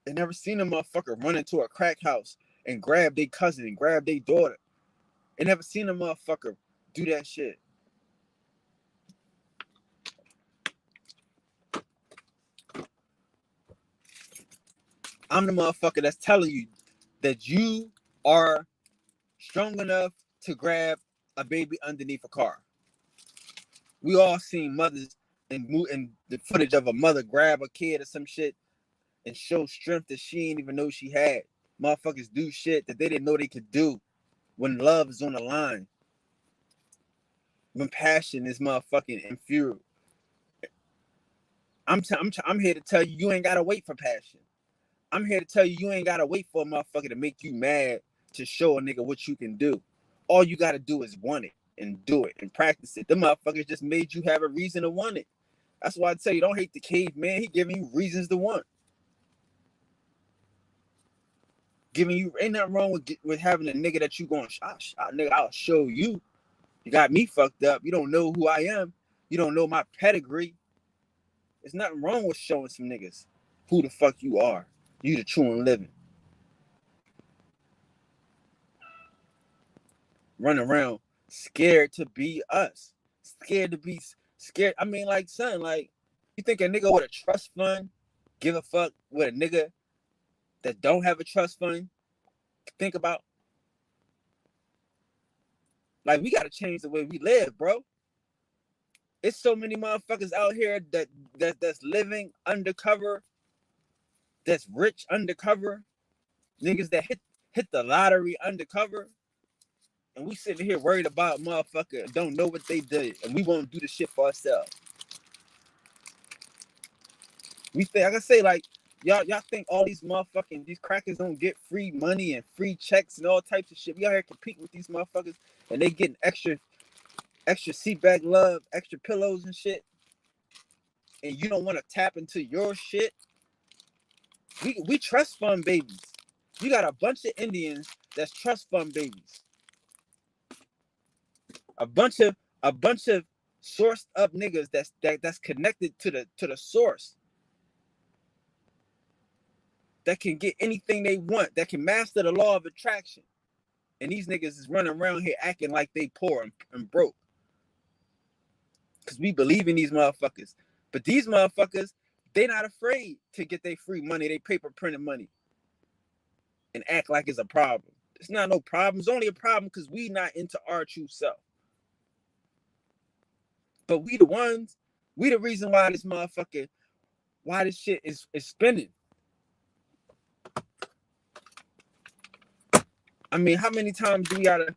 They never seen a motherfucker run into a crack house and grab their cousin and grab their daughter. They never seen a motherfucker do that shit. I'm the motherfucker that's telling you that you are strong enough to grab a baby underneath a car. We all seen mothers and the footage of a mother grab a kid or some shit and show strength that she didn't even know she had. Motherfuckers do shit that they didn't know they could do. when love is on the line, when passion is motherfucking infused. I'm here to tell you, you ain't gotta wait for passion. I'm here to tell you, you ain't gotta wait for a motherfucker to make you mad to show a nigga what you can do. All you gotta do is want it and do it and practice it. The motherfuckers just made you have a reason to want it. That's why I tell you, don't hate the caveman. He giving you reasons to want. Giving you, ain't nothing wrong with having a nigga that you going, nigga, I'll show you. You got me fucked up. You don't know who I am. You don't know my pedigree. There's nothing wrong with showing some niggas who the fuck you are. You the true and living. Run around scared to be us. Scared. I mean, like, son, like, you think a nigga with a trust fund give a fuck with a nigga that don't have a trust fund? Think about. Like, we gotta change the way we live, bro. It's so many motherfuckers out here that's living undercover, that's rich undercover, niggas that hit the lottery undercover, and we sitting here worried about motherfucker don't know what they did, and we won't do the shit for ourselves. We think, like I say, like, y'all think all these crackers don't get free money and free checks and all types of shit. We out here competing with these motherfuckers, and they getting extra seat back love, extra pillows and shit, and you don't want to tap into your shit. We trust fund babies. You got a bunch of Indians that's trust fund babies. A bunch of sourced up niggas that's connected to the source. That can get anything they want, that can master the law of attraction. And these niggas is running around here acting like they poor and broke. Because we believe in these motherfuckers. But these motherfuckers, they not afraid to get their free money, they paper printed money, and act like it's a problem. It's not no problem. It's only a problem because we not into our true self. But we the reason why this motherfucker, why this shit is spinning. I mean, how many times do we gotta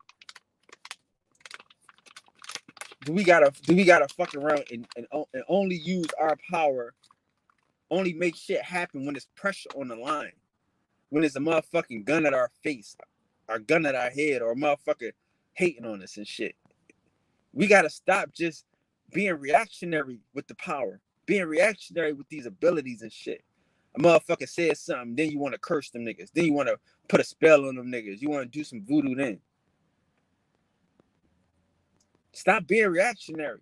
fuck around and only use our power, only make shit happen when there's pressure on the line, when there's a motherfucking gun at our face, or gun at our head, or a motherfucker hating on us and shit. We gotta stop just being reactionary with the power, being reactionary with these abilities and shit. A motherfucker says something, then you want to curse them niggas, then you want to put a spell on them niggas, you want to do some voodoo then. Stop being reactionary.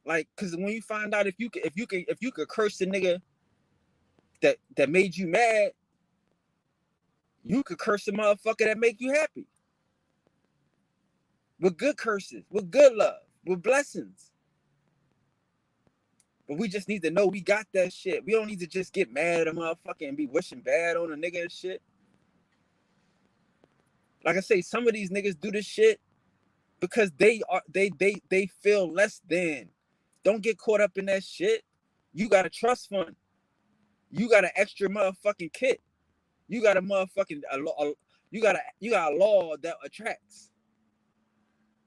Like, cause when you find out if you could curse the nigga that made you mad, you could curse the motherfucker that make you happy. With good curses, with good love, with blessings. But we just need to know we got that shit. We don't need to just get mad at a motherfucker and be wishing bad on a nigga and shit. Like I say, some of these niggas do this shit because they feel less than. Don't get caught up in that shit. You got a trust fund. You got an extra motherfucking kit. You got a motherfucking you got a law that attracts.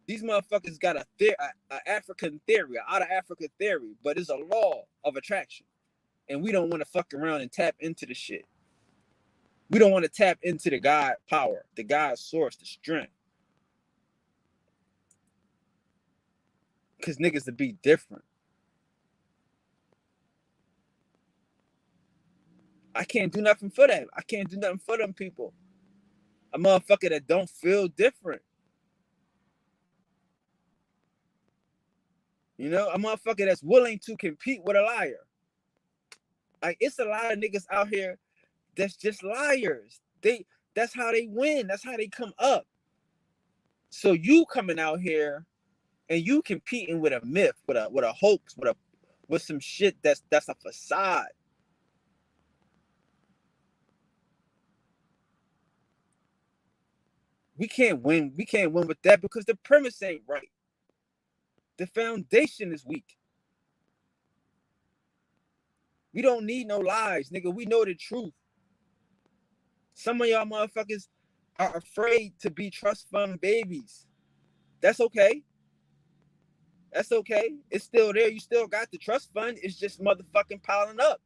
These motherfuckers got a African theory, out of Africa theory, but it's a law of attraction. And we don't want to fuck around and tap into the shit. We don't want to tap into the God power, the God source, the strength. Because niggas to be different. I can't do nothing for that. I can't do nothing for them people. A motherfucker that don't feel different. You know, a motherfucker that's willing to compete with a liar. Like, it's a lot of niggas out here that's just liars. That's how they win. That's how they come up. So you coming out here and you competing with a myth, with a hoax, with some shit that's a facade. We can't win. We can't win with that because the premise ain't right. The foundation is weak. We don't need no lies, nigga. We know the truth. Some of y'all motherfuckers are afraid to be trust fund babies. That's okay. That's okay. It's still there. You still got the trust fund. It's just motherfucking piling up.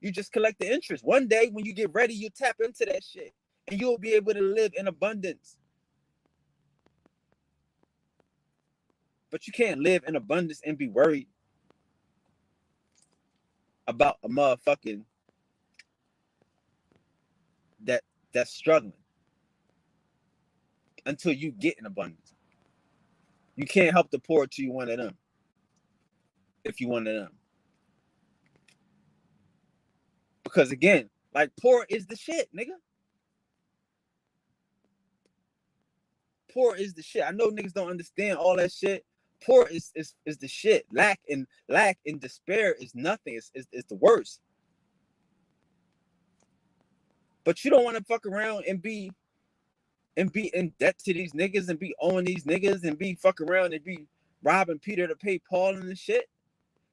You just collect the interest. One day when you get ready, you tap into that shit and you'll be able to live in abundance. But you can't live in abundance and be worried about a motherfucking that's struggling until you get in abundance. You can't help the poor till you one of them. If you one of them. Because again, like poor is the shit, nigga. Poor is the shit. I know niggas don't understand all that shit. Poor is the shit. Lack and despair is nothing. It's the worst. But you don't want to fuck around and be in debt to these niggas and be owing these niggas and be fuck around and be robbing Peter to pay Paul and the shit.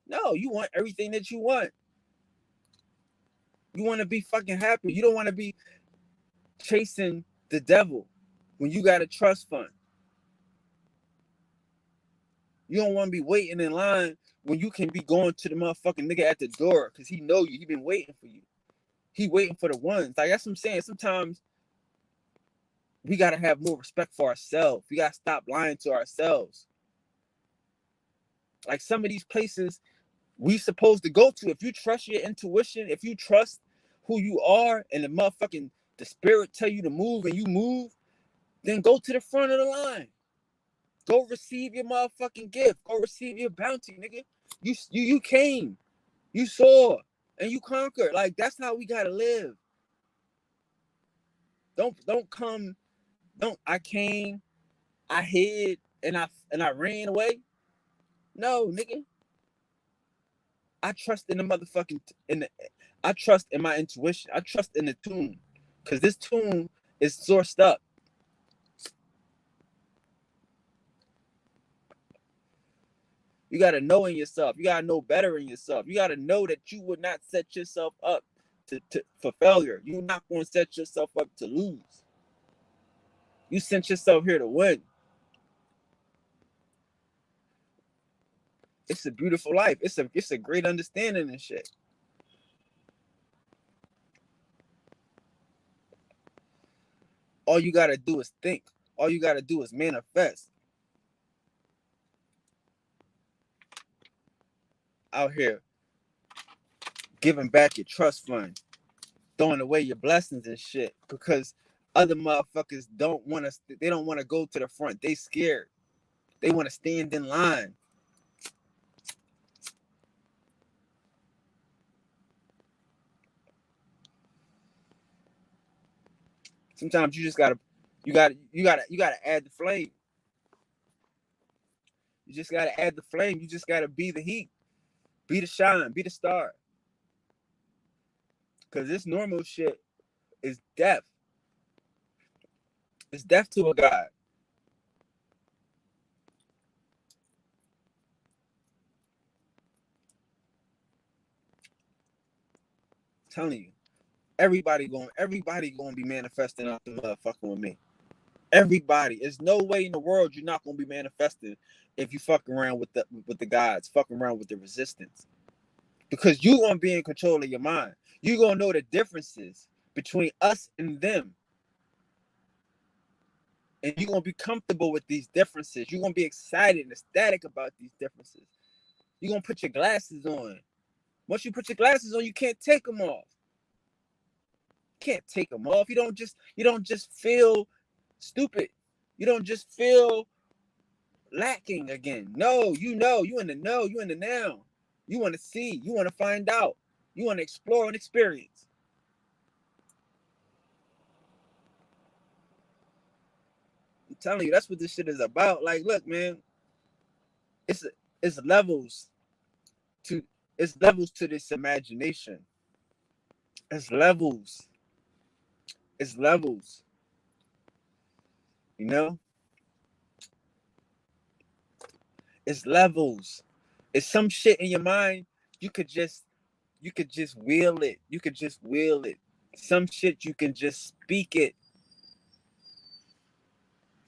No, you want everything that you want. You want to be fucking happy. You don't want to be chasing the devil when you got a trust fund. You don't want to be waiting in line when you can be going to the motherfucking nigga at the door because he know you. He been waiting for you. He waiting for the ones. Like that's what I'm saying. Sometimes we got to have more respect for ourselves. We got to stop lying to ourselves. Like some of these places we supposed to go to, if you trust your intuition, if you trust who you are and the spirit tell you to move and you move, then go to the front of the line. Go receive your motherfucking gift. Go receive your bounty, nigga. You came, you saw, and you conquered. Like that's how we gotta live. Don't come. I came, I hid, and I ran away. No, nigga. I trust in the motherfucking I trust in my intuition. I trust in the tune, cause this tune is sourced up. You got to know in yourself. You got to know better in yourself. You got to know that you would not set yourself up for failure. You're not going to set yourself up to lose. You sent yourself here to win. It's a beautiful life. It's a great understanding and shit. All you got to do is think. All you got to do is manifest. Out here giving back your trust fund, throwing away your blessings and shit because other motherfuckers don't want to go to the front. They scared. They want to stand in line. Sometimes you just gotta add the flame. You just gotta add the flame. You just gotta be the heat, be the shine, be the star. Cause this normal shit is death. It's death to a God. I'm telling you, everybody gonna be manifesting out the motherfucking with me. Everybody. There's no way in the world you're not gonna be manifesting if you fuck around with the gods, fuck around with the resistance. Because you're gonna be in control of your mind. You're gonna know the differences between us and them. And you're gonna be comfortable with these differences. You're gonna be excited and ecstatic about these differences. You're gonna put your glasses on. Once you put your glasses on, you can't take them off. You can't take them off. You don't just feel stupid. You don't just feel lacking again. No, you in the know, you in the now. You want to see, you want to find out, you want to explore and experience. I'm telling you, that's what this shit is about. Like, look, man, it's levels to this imagination. It's levels. It's levels. You know? It's levels. It's some shit in your mind you could just will it. You could just will it. Some shit you can just speak it.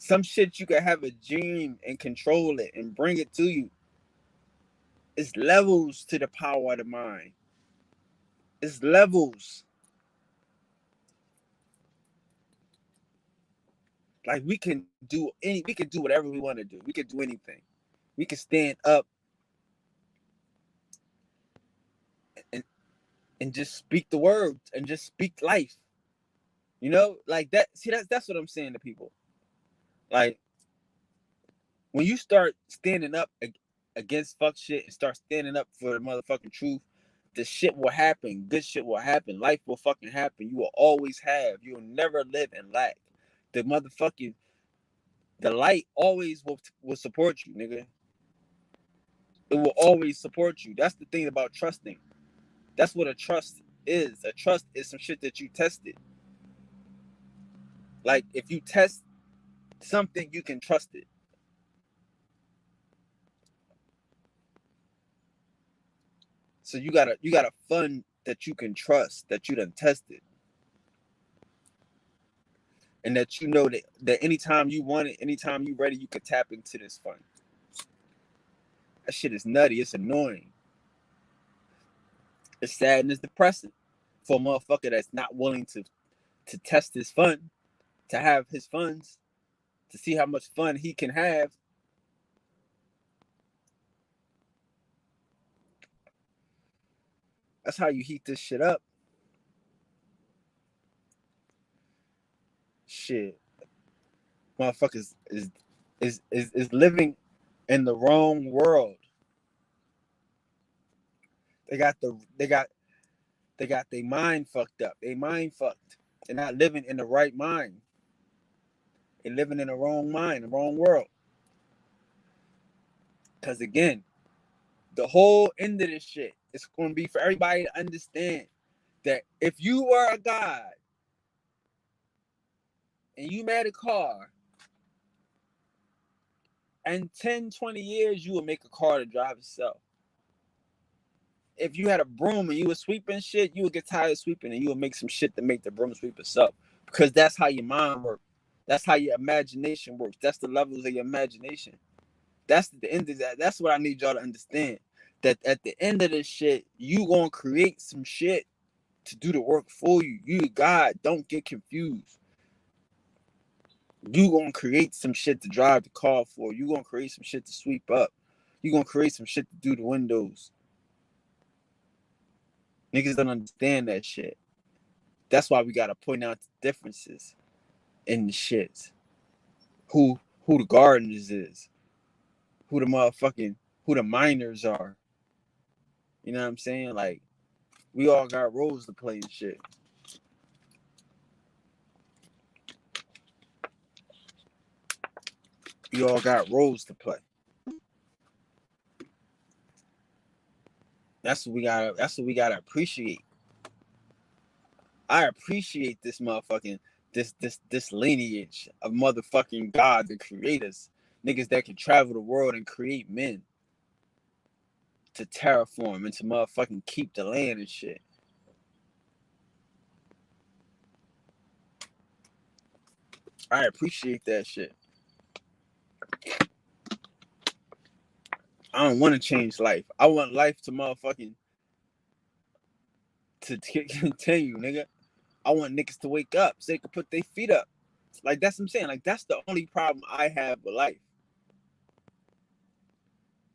Some shit you can have a dream and control it and bring it to you. It's levels to the power of the mind. It's levels. Like we can do whatever we want to do. We can do anything. We can stand up and just speak the words and just speak life. You know, like that. See, that's what I'm saying to people. Like when you start standing up against fuck shit and start standing up for the motherfucking truth, the shit will happen. Good shit will happen. Life will fucking happen. You will always have. You'll never live in lack. The light always will support you, nigga. It will always support you. That's the thing about trusting. That's what a trust is. A trust is some shit that you tested. Like if you test something, you can trust it. So you got a fund that you can trust, that you done tested. And that you know that anytime you want it, anytime you ready, you can tap into this fund. That shit is nutty. It's annoying. It's sad and it's depressing for a motherfucker that's not willing to test his fund, to have his funds, to see how much fun he can have. That's how you heat this shit up. Shit. Motherfuckers is living in the wrong world. They got their mind fucked up. They mind fucked. They're not living in the right mind. They're living in the wrong mind, the wrong world. Because again, the whole end of this shit is going to be for everybody to understand that if you were a god and you made a car, in 10, 20 years, you will make a car to drive itself. If you had a broom and you were sweeping shit, you would get tired of sweeping and you would make some shit to make the broom sweep itself. Because that's how your mind works. That's how your imagination works. That's the levels of your imagination. That's the end of that. That's what I need y'all to understand. That at the end of this shit, you gonna create some shit to do the work for you. You God, don't get confused. You gonna create some shit to drive the car for. You gonna create some shit to sweep up. You gonna create some shit to do the windows. Niggas don't understand that shit. That's why we gotta point out the differences in the shits. Who the gardeners is. Who the miners are. You know what I'm saying? Like, we all got roles to play and shit. We all got roles to play. That's what we gotta appreciate. I appreciate this motherfucking this lineage of motherfucking God, the creators, niggas that can travel the world and create men to terraform and to motherfucking keep the land and shit. I appreciate that shit. I don't want to change life. I want life to motherfucking to continue, nigga. I want niggas to wake up so they can put their feet up. Like, that's what I'm saying. Like, that's the only problem I have with life.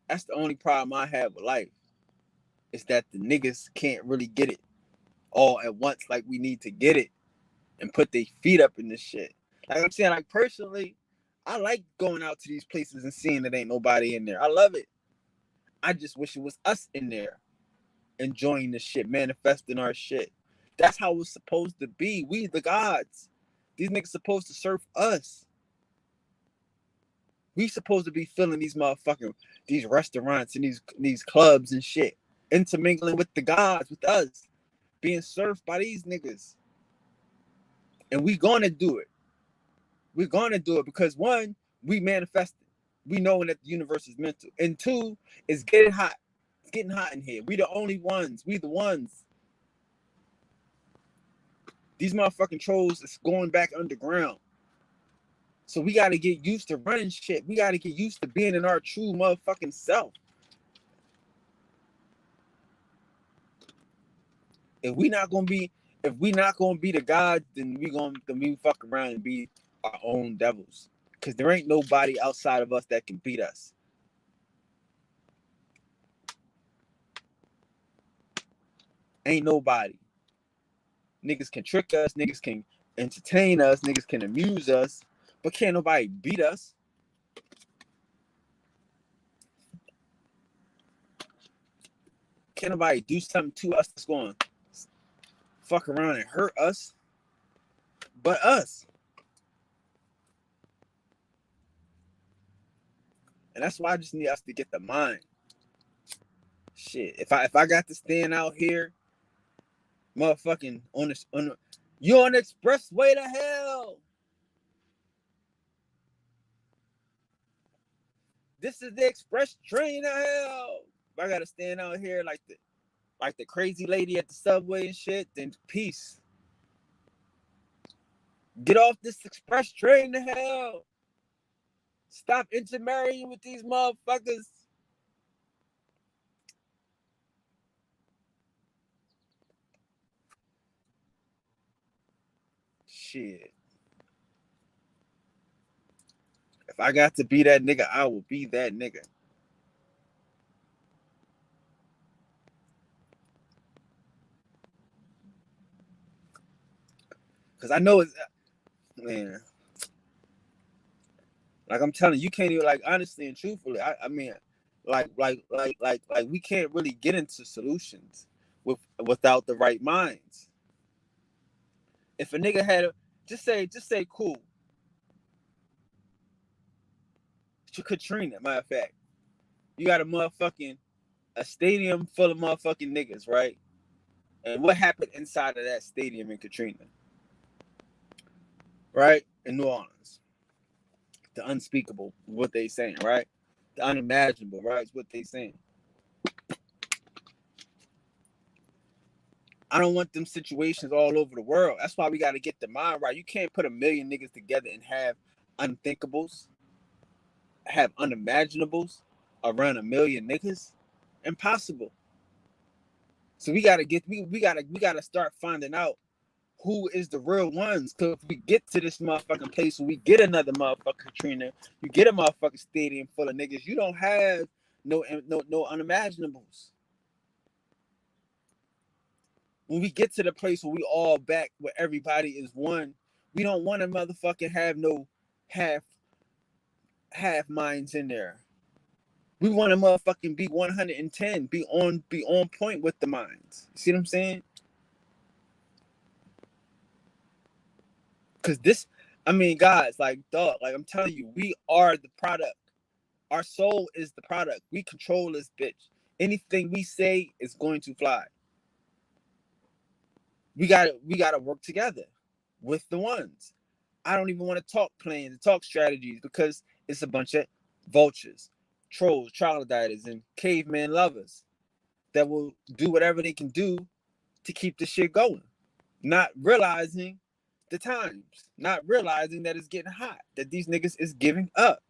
That's the only problem I have with life. Is that the niggas can't really get it all at once like we need to get it and put their feet up in this shit. Like I'm saying, like personally, I like going out to these places and seeing that ain't nobody in there. I love it. I just wish it was us in there enjoying the shit, manifesting our shit. That's how it's supposed to be. We the gods. These niggas supposed to serve us. We supposed to be filling these restaurants and these clubs and shit, intermingling with the gods, with us, being served by these niggas. And we gonna do it. We're gonna do it because one, we manifested. We knowing that the universe is mental. And two, it's getting hot. It's getting hot in here. We the only ones. We the ones. These motherfucking trolls is going back underground. So we got to get used to running shit. We got to get used to being in our true motherfucking self. If we not gonna be the God, then we fuck around and be our own devils. Cause there ain't nobody outside of us that can beat us. Ain't nobody. Niggas can trick us, niggas can entertain us, niggas can amuse us, but can't nobody beat us. Can't nobody do something to us that's going to fuck around and hurt us, but us. And that's why I just need us to get the mind. Shit, if I got to stand out here, motherfucking you on the expressway to hell. This is the express train to hell. If I gotta stand out here like the crazy lady at the subway and shit, then peace. Get off this express train to hell. Stop intermarrying with these motherfuckers. Shit. If I got to be that nigga, I will be that nigga. Cause I know it's, man. Like I'm telling you, you can't even, like, honestly and truthfully. I mean, like we can't really get into solutions without the right minds. If a nigga had just say cool. Katrina, matter of fact, you got a stadium full of motherfucking niggas, right? And what happened inside of that stadium in Katrina? Right? In New Orleans. The unspeakable, what they saying, right? The unimaginable, right? Is what they saying. I don't want them situations all over the world. That's why we got to get the mind right. You can't put a million niggas together and have unthinkables, have unimaginables around a million niggas. Impossible. So we gotta start finding out who is the real ones. Cause if we get to this motherfucking place, we get another motherfucking Katrina, you get a motherfucking stadium full of niggas. You don't have no unimaginables. When we get to the place where we all back, where everybody is one, we don't want to motherfucking have no half minds in there. We want to motherfucking be 110, be on point with the minds. You see what I'm saying? Cause this, I mean, guys, like, dog, like I'm telling you, we are the product. Our soul is the product. We control this bitch. Anything we say is going to fly. We gotta work together with the ones. I don't even want to talk plans and talk strategies because it's a bunch of vultures, trolls, troglodytes, and caveman lovers that will do whatever they can do to keep the shit going, not realizing the times, not realizing that it's getting hot, that these niggas is giving up.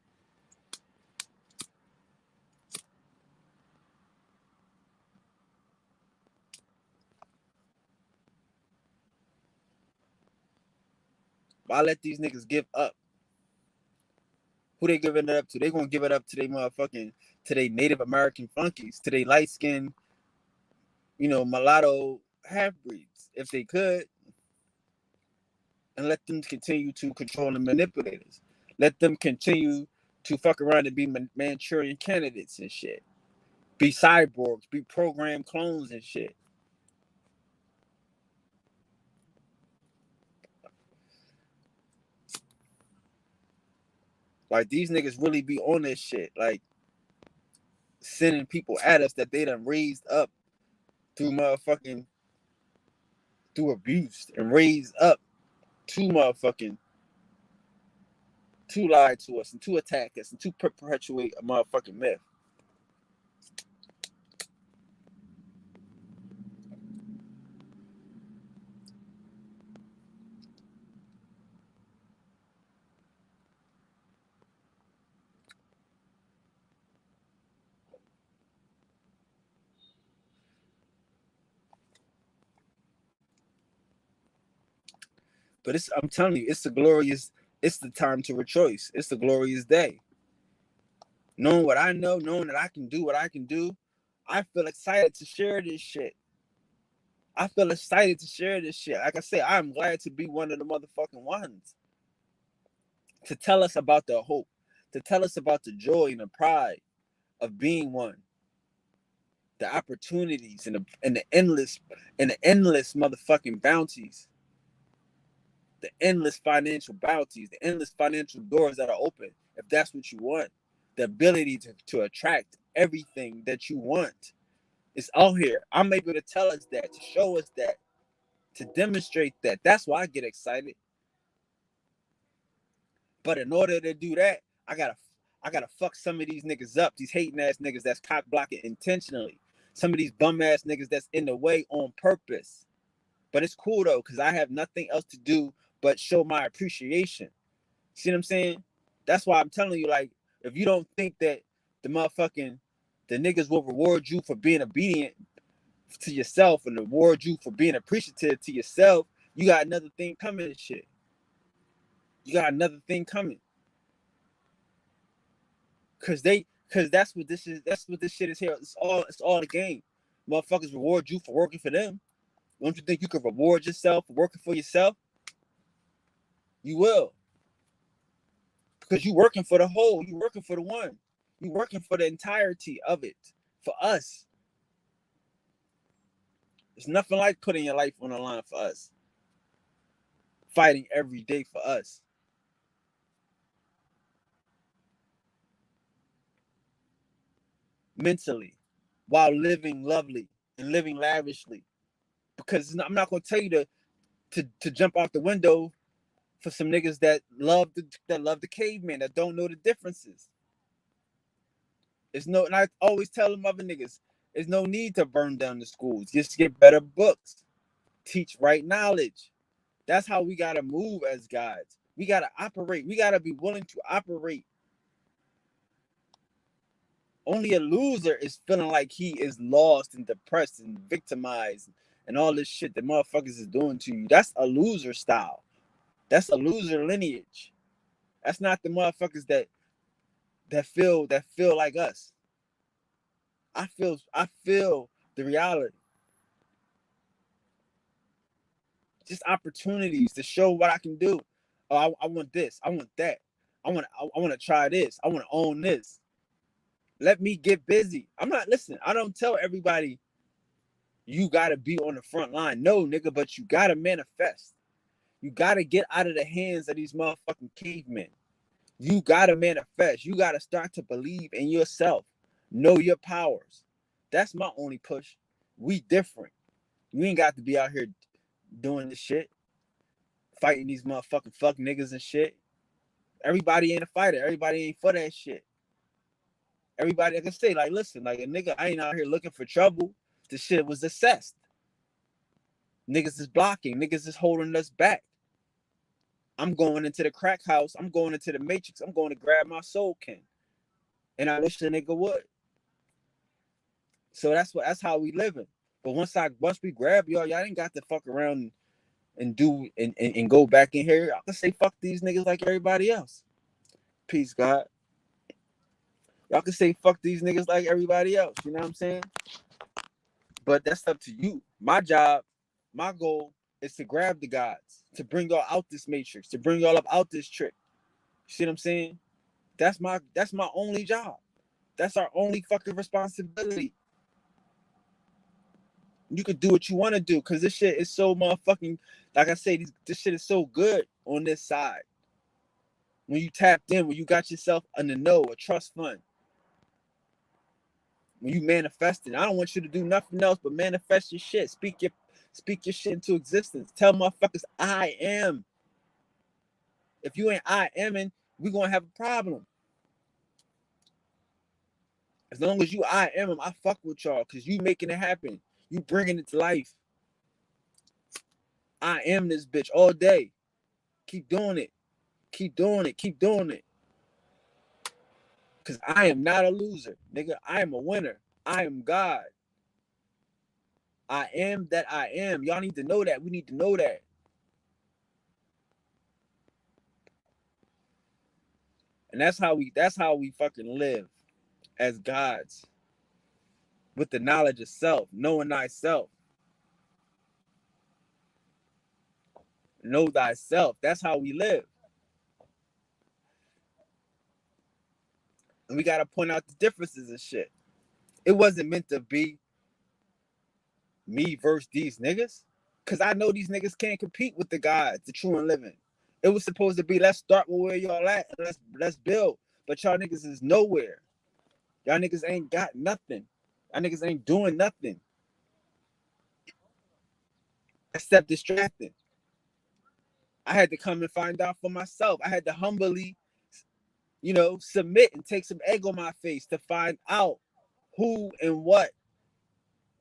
Why let these niggas give up? Who they giving it up to? They gonna give it up to they Native American flunkies, to they light skinned, mulatto half breeds, if they could, and let them continue to control the manipulators. Let them continue to fuck around and be Manchurian candidates and shit. Be cyborgs, be programmed clones and shit. Like, these niggas really be on this shit. Like, sending people at us that they done raised up through abuse and raised up to lie to us and to attack us and to perpetuate a motherfucking myth. But I'm telling you, it's the time to rejoice. It's the glorious day. Knowing what I know, knowing that I can do what I can do, I feel excited to share this shit. I feel excited to share this shit. Like I said, I'm glad to be one of the motherfucking ones. To tell us about the hope, to tell us about the joy and the pride of being one. The opportunities and the endless motherfucking bounties. The endless financial bounties, the endless financial doors that are open, if that's what you want. The ability to attract everything that you want is out here. I'm able to tell us that, to show us that, to demonstrate that. That's why I get excited. But in order to do that, I gotta fuck some of these niggas up, these hating ass niggas that's cock blocking intentionally. Some of these bum ass niggas that's in the way on purpose. But it's cool though, because I have nothing else to do but show my appreciation. See what I'm saying? That's why I'm telling you, like, if you don't think that the niggas will reward you for being obedient to yourself and reward you for being appreciative to yourself, you got another thing coming and shit. You got another thing coming. Cause that's what this is. That's what this shit is here. It's all a game. Motherfuckers reward you for working for them. Don't you think you can reward yourself for working for yourself? You will. Because you working for the whole. You working for the one. You working for the entirety of it. For us. It's nothing like putting your life on the line for us. Fighting every day for us. Mentally. While living lovely and living lavishly. Because I'm not going to tell you to jump out the window for some niggas that love the caveman, that don't know the differences. And I always tell them other niggas, there's no need to burn down the schools. Just get better books. Teach right knowledge. That's how we gotta move as guys. We gotta operate. We gotta be willing to operate. Only a loser is feeling like he is lost and depressed and victimized and all this shit that motherfuckers is doing to you. That's a loser style. That's a loser lineage. That's not the motherfuckers that feel like us. I feel the reality. Just opportunities to show what I can do. Oh, I want this. I want that. I want to try this. I want to own this. Let me get busy. I don't tell everybody you got to be on the front line. No, nigga, but you got to manifest. You got to get out of the hands of these motherfucking cavemen. You got to manifest. You got to start to believe in yourself. Know your powers. That's my only push. We different. You ain't got to be out here doing this shit. Fighting these motherfucking fuck niggas and shit. Everybody ain't a fighter. Everybody ain't for that shit. Everybody, I can say, like, listen, like a nigga, I ain't out here looking for trouble. The shit was assessed. Niggas is blocking. Niggas is holding us back. I'm going into the crack house. I'm going into the matrix. I'm going to grab my soul kin. And I wish the nigga would. So that's how we living. But once we grab y'all ain't got to fuck around and do and go back in here. I can say fuck these niggas like everybody else. Peace, God. Y'all can say fuck these niggas like everybody else. You know what I'm saying? But that's up to you. My job, my goal is to grab the gods, to bring y'all out this matrix, to bring y'all up out this trick. You see what I'm saying? That's my only job. That's our only fucking responsibility. You could do what you want to do because this shit is so motherfucking, like I say, this shit is so good on this side. When you tapped in, when you got yourself in the know, a trust fund. When you manifested, I don't want you to do nothing else but manifest your shit. Speak your shit into existence. Tell motherfuckers I am. If you ain't I aming, we're gonna have a problem. As long as you I am, I fuck with y'all because you making it happen. You bringing it to life. I am this bitch all day. Keep doing it. Keep doing it. Keep doing it. Because I am not a loser, nigga. I am a winner. I am God. I am that I am. Y'all need to know that. We need to know that. And that's how we fucking live as gods with the knowledge of self, knowing thyself. Know thyself. That's how we live. And we gotta point out the differences and shit. It wasn't meant to be me versus these niggas. Cause I know these niggas can't compete with the gods, the true and living. It was supposed to be let's start with where y'all at and let's build. But y'all niggas is nowhere. Y'all niggas ain't got nothing. Y'all niggas ain't doing nothing. Except distracting. I had to come and find out for myself. I had to humbly, submit and take some egg on my face to find out who and what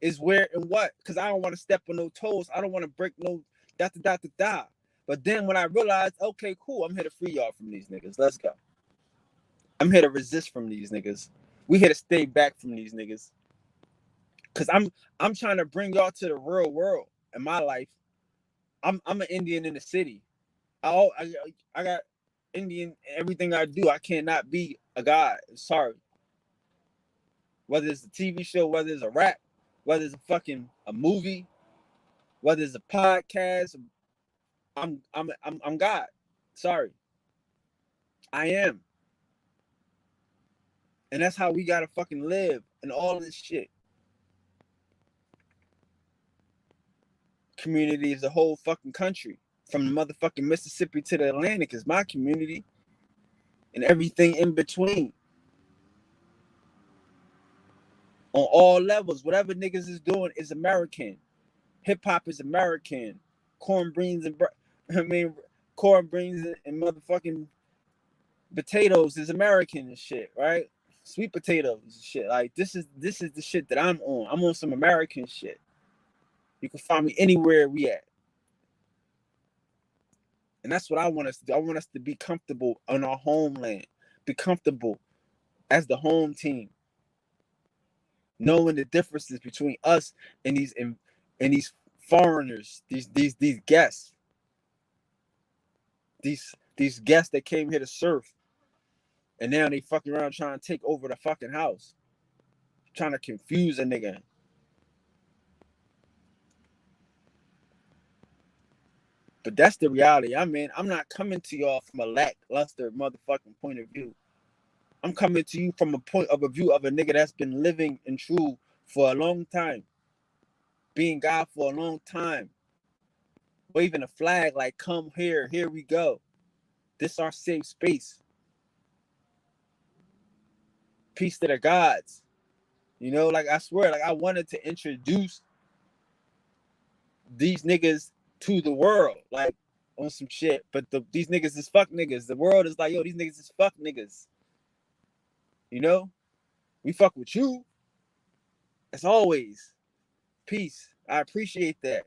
is where and what. Because I don't want to step on no toes. I don't want to break no da. But then when I realized, okay, cool, I'm here to free y'all from these niggas. Let's go. I'm here to resist from these niggas. We here to stay back from these niggas. Cause I'm trying to bring y'all to the real world in my life. I'm an Indian in the city. I got Indian everything I do. I cannot be a god. Sorry. Whether it's a TV show, whether it's a rap, whether it's a movie, whether it's a podcast, I'm God. Sorry. I am. And that's how we gotta fucking live and all this shit. Community is the whole fucking country. From the motherfucking Mississippi to the Atlantic is my community. And everything in between. On all levels. Whatever niggas is doing is American. Hip hop is American. Corn beans and motherfucking potatoes is American and shit, right? Sweet potatoes and shit. Like this is the shit that I'm on. I'm on some American shit. You can find me anywhere we at. And that's what I want us to do. I want us to be comfortable on our homeland. Be comfortable as the home team. Knowing the differences between us and these foreigners, these guests. These guests that came here to surf. And now they fucking around trying to take over the fucking house. Trying to confuse a nigga. But that's the reality. I mean, I'm not coming to y'all from a lackluster motherfucking point of view. I'm coming to you from a point of a view of a nigga that's been living and true for a long time. Being God for a long time. Waving a flag like, come here we go. This our safe space. Peace to the gods. Like I swear, like I wanted to introduce these niggas to the world, like on some shit. But these niggas is fuck niggas. The world is like, yo, these niggas is fuck niggas. We fuck with you. As always. Peace. I appreciate that.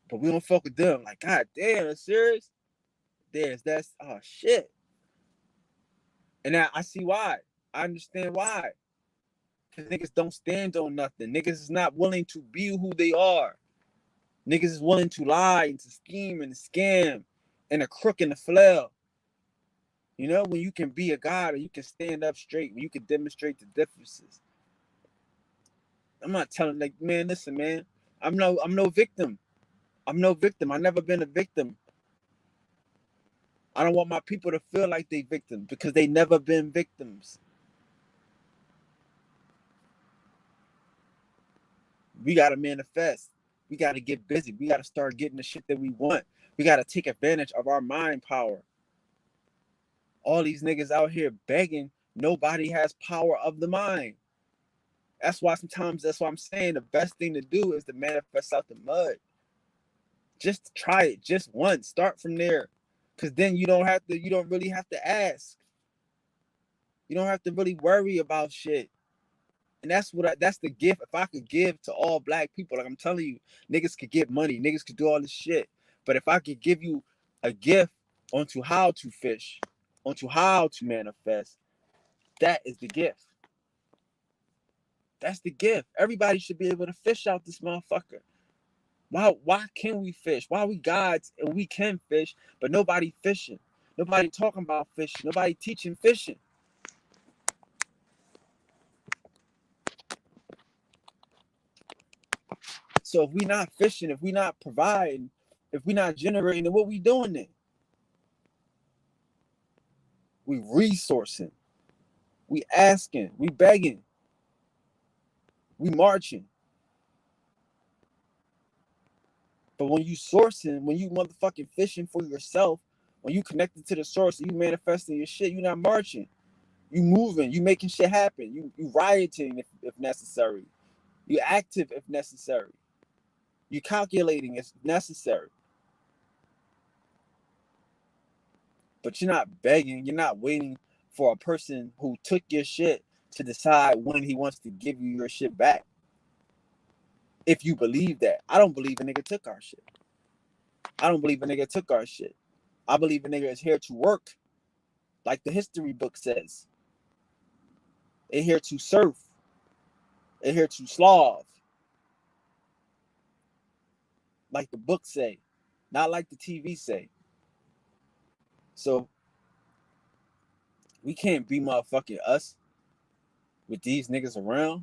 But we don't fuck with them. Like, god damn, it's serious? That's oh shit. And now I see why. I understand why. Because niggas don't stand on nothing. Niggas is not willing to be who they are. Niggas is willing to lie and to scheme and to scam and a crook and a flail. When you can be a god and you can stand up straight, when you can demonstrate the differences. I'm not telling like, man, listen, man. I'm no victim. I'm no victim. I've never been a victim. I don't want my people to feel like they victims because they never been victims. We gotta manifest. We gotta get busy. We gotta start getting the shit that we want. We gotta take advantage of our mind power. All these niggas out here begging, nobody has power of the mind. That's why I'm saying the best thing to do is to manifest out the mud. Just try it, just once. Start from there. Cause then you don't really have to ask. You don't have to really worry about shit. And that's the gift. If I could give to all black people, like I'm telling you, niggas could get money, niggas could do all this shit. But if I could give you a gift onto how to fish, onto how to manifest, that is the gift. That's the gift. Everybody should be able to fish out this motherfucker. Why can we fish? Why are we gods and we can fish, but nobody fishing? Nobody talking about fishing. Nobody teaching fishing. So if we not fishing, if we not providing, if we not generating, then what we doing then? We resourcing. We asking. We begging. We marching. But when you sourcing, when you motherfucking fishing for yourself, when you connected to the source, you manifesting your shit, you not marching. You moving, you making shit happen. You rioting if necessary. You active if necessary. You calculating if necessary. But you're not begging, you're not waiting for a person who took your shit to decide when he wants to give you your shit back. If you believe that. I don't believe a nigga took our shit. I don't believe a nigga took our shit. I believe a nigga is here to work, like the history book says. They're here to serve. They're here to slave. Like the book say, not like the TV say. So we can't be motherfucking us with these niggas around,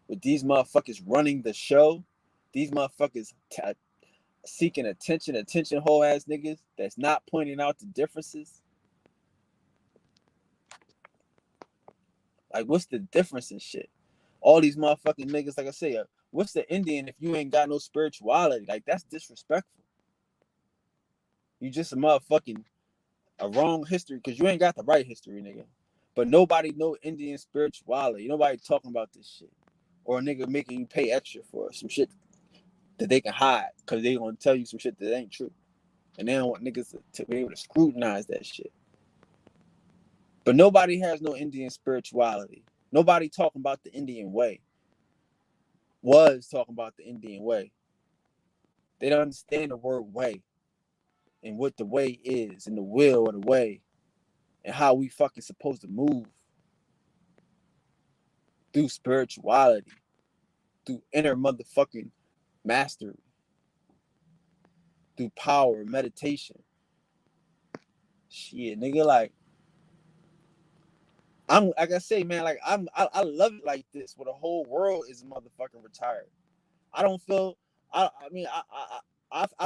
with these motherfuckers running the show, these motherfuckers seeking attention whole ass niggas that's not pointing out the differences. Like, what's the difference in shit? All these motherfucking niggas, like I say, what's the Indian if you ain't got no spirituality? Like, that's disrespectful. You just a wrong history because you ain't got the right history, nigga. But nobody know Indian spirituality. Nobody talking about this shit. Or a nigga making you pay extra for some shit that they can hide because they gonna tell you some shit that ain't true. And they don't want niggas to be able to scrutinize that shit. But nobody has no Indian spirituality. Nobody talking about the Indian way. Was talking about the Indian way. They don't understand the word way and what the way is and the will of the way and how we fucking supposed to move through spirituality, through inner motherfucking mastery, through power, meditation. Shit, nigga, like, I'm like I say, man, like I love it like this, where the whole world is motherfucking retired. I don't feel. I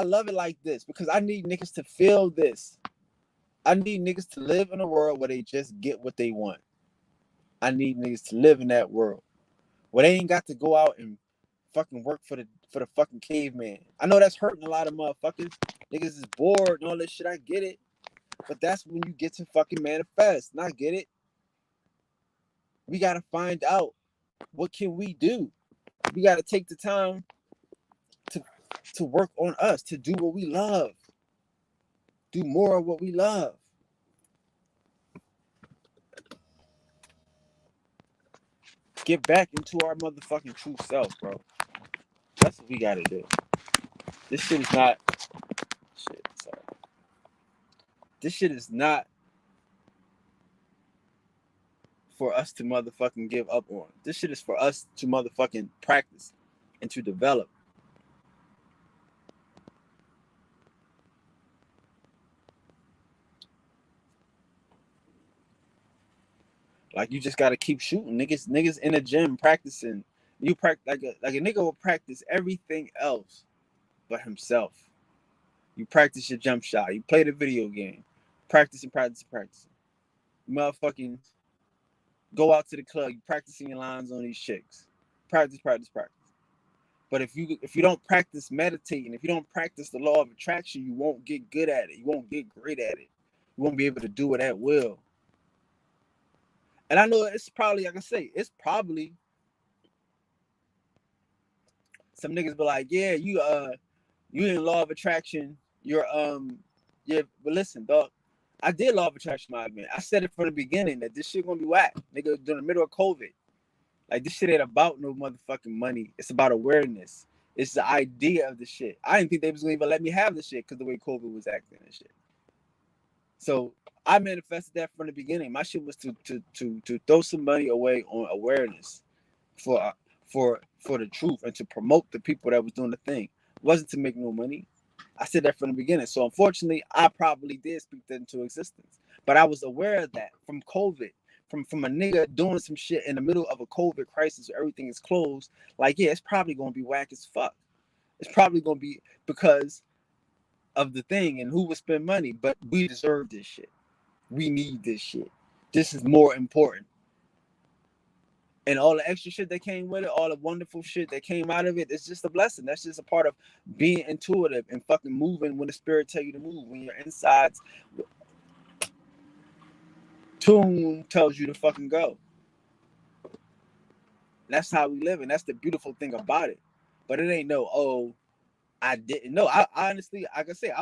love it like this because I need niggas to feel this. I need niggas to live in a world where they just get what they want. I need niggas to live in that world where they ain't got to go out and fucking work for the fucking caveman. I know that's hurting a lot of motherfuckers. Niggas is bored and all this shit. I get it, but that's when you get to fucking manifest. And I get it. We gotta find out what can we do. We gotta take the time to work on us, to do what we love, do more of what we love. Get back into our motherfucking true self, bro. That's what we gotta do. This shit is not shit. Sorry. This shit is not for us to motherfucking give up on. This shit is for us to motherfucking practice and to develop. Like, you just gotta keep shooting. Niggas in the gym practicing. You practice like a nigga will practice everything else but himself. You practice your jump shot. You play the video game. Practice. You motherfucking go out to the club. You practicing your lines on these chicks. Practice. But if you don't practice meditating, if you don't practice the law of attraction, you won't get good at it. You won't get great at it. You won't be able to do it at will. And I know it's probably, like I say, it's probably some niggas be like, yeah, you in law of attraction. But listen, dog. I did law of attraction, my man. I said it from the beginning that this shit gonna be whack, nigga. During the middle of COVID, like, this shit ain't about no motherfucking money. It's about awareness. It's the idea of the shit. I didn't think they was gonna even let me have the shit because the way COVID was acting and shit. So I manifested that from the beginning. My shit was to throw some money away on awareness for the truth and to promote the people that was doing the thing. It wasn't to make no money. I said that from the beginning. So unfortunately, I probably did speak that into existence. But I was aware of that from COVID, from a nigga doing some shit in the middle of a COVID crisis where everything is closed. Like, yeah, it's probably gonna be whack as fuck. It's probably gonna be because of the thing and who would spend money, but we deserve this shit. We need this shit. This is more important. And all the extra shit that came with it, all the wonderful shit that came out of it, it's just a blessing. That's just a part of being intuitive and fucking moving when the spirit tell you to move. When your insides tune tells you to fucking go. That's how we live, and that's the beautiful thing about it. But it ain't no, oh, I didn't know. I honestly, like I said,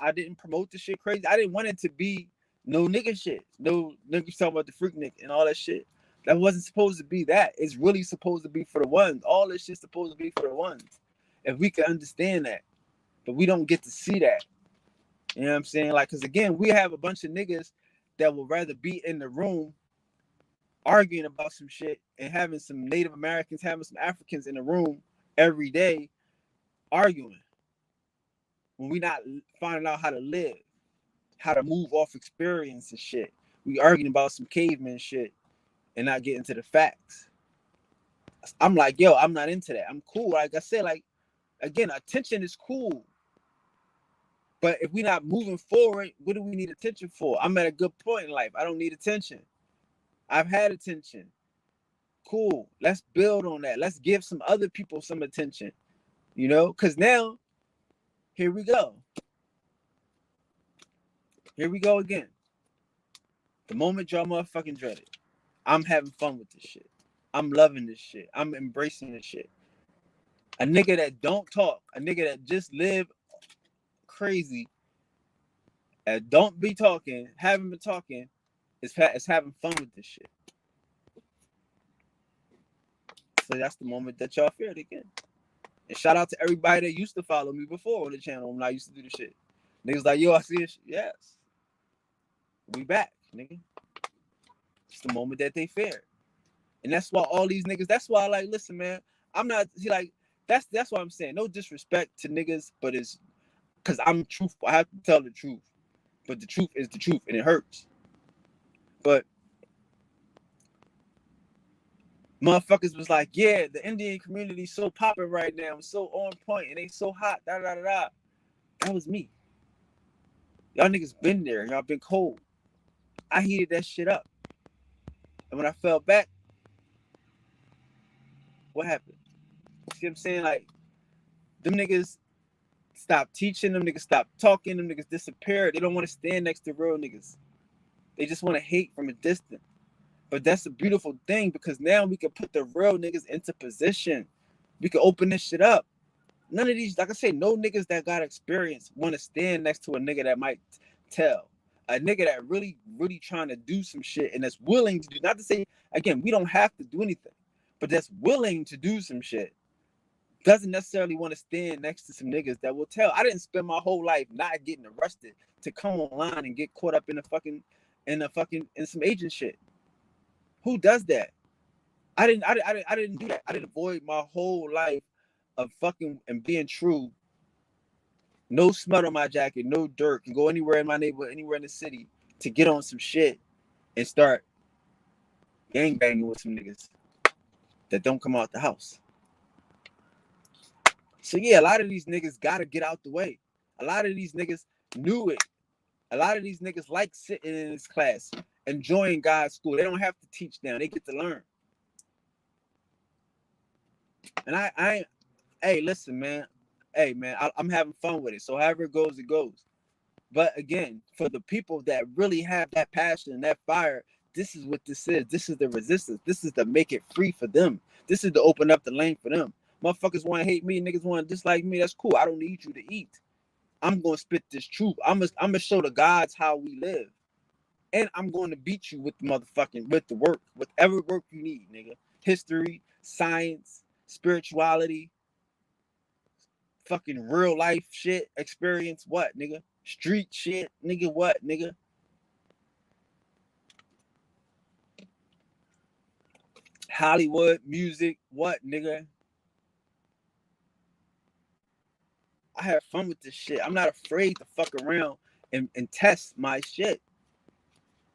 I didn't promote the shit crazy. I didn't want it to be no nigga shit. No niggas talking about the freak nigga and all that shit. That wasn't supposed to be that. It's really supposed to be for the ones. All this shit's supposed to be for the ones. If we can understand that. But we don't get to see that. You know what I'm saying? Like, cause again, we have a bunch of niggas that would rather be in the room arguing about some shit and having some Native Americans, having some Africans in the room every day arguing. When we not finding out how to live, how to move off experience and shit. We arguing about some caveman shit and not getting to the facts. I'm like, yo, I'm not into that. I'm cool. Like I said, like, again, attention is cool. But if we're not moving forward, what do we need attention for? I'm at a good point in life. I don't need attention. I've had attention. Cool. Let's build on that. Let's give some other people some attention. You know, because now, here we go. Here we go again. The moment y'all motherfucking dread it. I'm having fun with this shit. I'm loving this shit. I'm embracing this shit. A nigga that don't talk, a nigga that just live crazy, and don't be talking, haven't been talking, is having fun with this shit. So that's the moment that y'all feared again. And shout out to everybody that used to follow me before on the channel when I used to do the shit. Niggas like, yo, I see this shit. Yes. We back, nigga. It's the moment that they feared. And that's why all these niggas, that's why I like, listen, man, I'm not, like, that's what I'm saying. No disrespect to niggas, but it's because I'm truthful. I have to tell the truth. But the truth is the truth, and it hurts. But motherfuckers was like, yeah, the Indian community so popping right now, it's so on point, and they so hot, da da da da. That was me. Y'all niggas been there. Y'all been cold. I heated that shit up. And when I fell back, what happened? See what I'm saying? Like, them niggas stopped teaching, them niggas stopped talking, them niggas disappeared. They don't want to stand next to real niggas. They just want to hate from a distance. But that's a beautiful thing because now we can put the real niggas into position. We can open this shit up. None of these, like I say, no niggas that got experience want to stand next to a nigga that might tell. A nigga that really, really trying to do some shit and that's willing to do, not to say, again, we don't have to do anything, but that's willing to do some shit. Doesn't necessarily want to stand next to some niggas that will tell. I didn't spend my whole life not getting arrested to come online and get caught up in in some agent shit. Who does that? I didn't do that. I didn't avoid my whole life of fucking and being true. No smut on my jacket, no dirt, can go anywhere in my neighborhood, anywhere in the city to get on some shit and start gang banging with some niggas that don't come out the house. So yeah, a lot of these niggas gotta get out the way. A lot of these niggas knew it. A lot of these niggas like sitting in this class, enjoying God's school. They don't have to teach now. They get to learn. And hey, listen, man. Hey, man, I'm having fun with it. So however it goes, it goes. But again, for the people that really have that passion and that fire, this is what this is. This is the resistance. This is to make it free for them. This is to open up the lane for them. Motherfuckers want to hate me. Niggas want to dislike me. That's cool. I don't need you to eat. I'm going to spit this truth. I'm going to show the gods how we live. And I'm going to beat you with the motherfucking, with the work, whatever work you need, nigga. History, science, spirituality, fucking real life shit, experience, what, nigga? Street shit, nigga, what, nigga? Hollywood, music, what, nigga? I have fun with this shit. I'm not afraid to fuck around and test my shit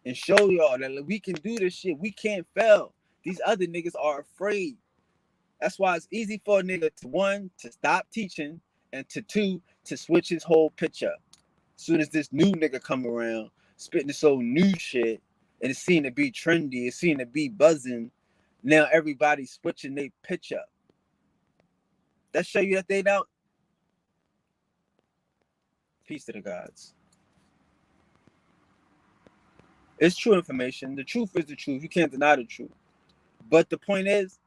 and show y'all that we can do this shit. We can't fail. These other niggas are afraid. That's why it's easy for a nigga to, one, to stop teaching, and to two, to switch his whole picture. As soon as this new nigga come around, spitting this old new shit, and it's seen to be trendy, it's seen to be buzzing, now everybody's switching their picture. That show you that they don't. Peace to the gods. It's true information. The truth is the truth. You can't deny the truth. But the point is,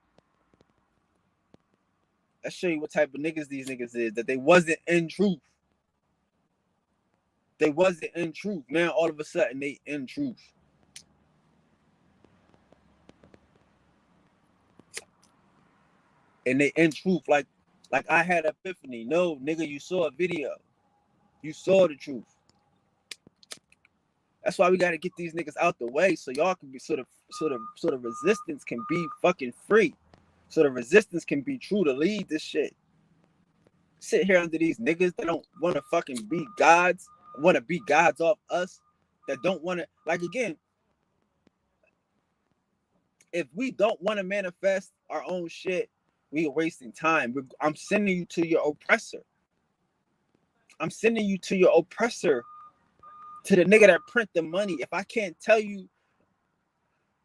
let's show you what type of niggas these niggas is. That they wasn't in truth. They wasn't in truth. Now all of a sudden they in truth. And they in truth like I had an epiphany. No, nigga, you saw a video. You saw the truth. That's why we gotta get these niggas out the way so y'all can be sort of resistance can be fucking free. So the resistance can be true to lead this shit. Sit here under these niggas that don't want to fucking be gods, want to be gods off us, that don't want to, like, again, if we don't want to manifest our own shit, we are wasting time. I'm sending you to your oppressor. I'm sending you to your oppressor, to the nigga that print the money. If I can't tell you,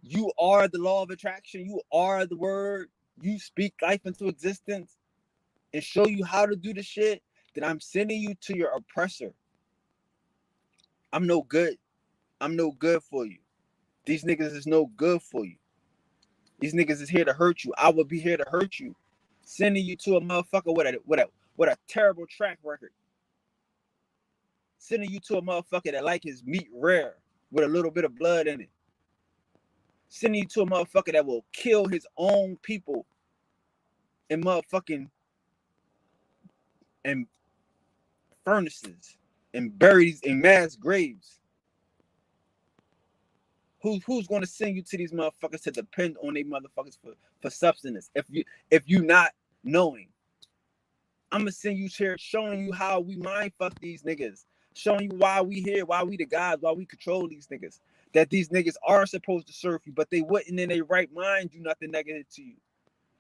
you are the law of attraction, you are the word, you speak life into existence, and show you how to do the shit, then I'm sending you to your oppressor. I'm no good. I'm no good for you. These niggas is no good for you. These niggas is here to hurt you. I will be here to hurt you. Sending you to a motherfucker with a terrible track record. Sending you to a motherfucker that like his meat rare with a little bit of blood in it. Sending you to a motherfucker that will kill his own people in motherfucking and furnaces and buried in mass graves. Who's going to send you to these motherfuckers to depend on these motherfuckers for substance? If you not knowing, I'm gonna send you here showing you how we mind fuck these niggas, showing you why we here, why we the gods, why we control these niggas. That these niggas are supposed to serve you, but they wouldn't in their right mind do nothing negative to you.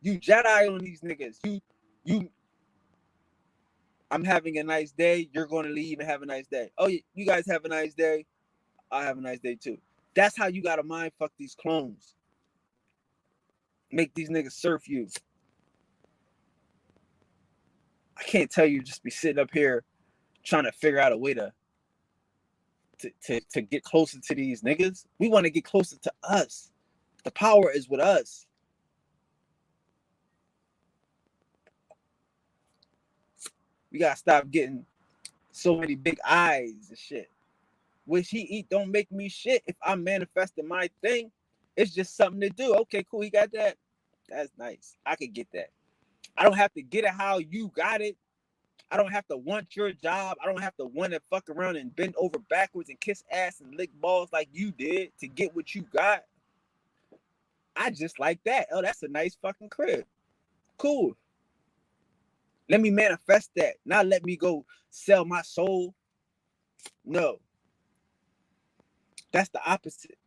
You Jedi on these niggas. You. I'm having a nice day. You're going to leave and have a nice day. Oh, you guys have a nice day. I have a nice day too. That's how you gotta mind fuck these clones. Make these niggas surf you. I can't tell you just be sitting up here trying to figure out a way to get closer to these niggas. We want to get closer to us. The power is with us. We gotta stop getting so many big eyes and shit. What he eat don't make me shit. If I'm manifesting my thing, it's just something to do. Okay, cool. He got that. That's nice. I could get that. I don't have to get it how you got it. I don't have to want your job. I don't have to want to fuck around and bend over backwards and kiss ass and lick balls like you did to get what you got. I just like that. Oh, that's a nice fucking crib. Cool. Let me manifest that. Not let me go sell my soul. No. That's the opposite.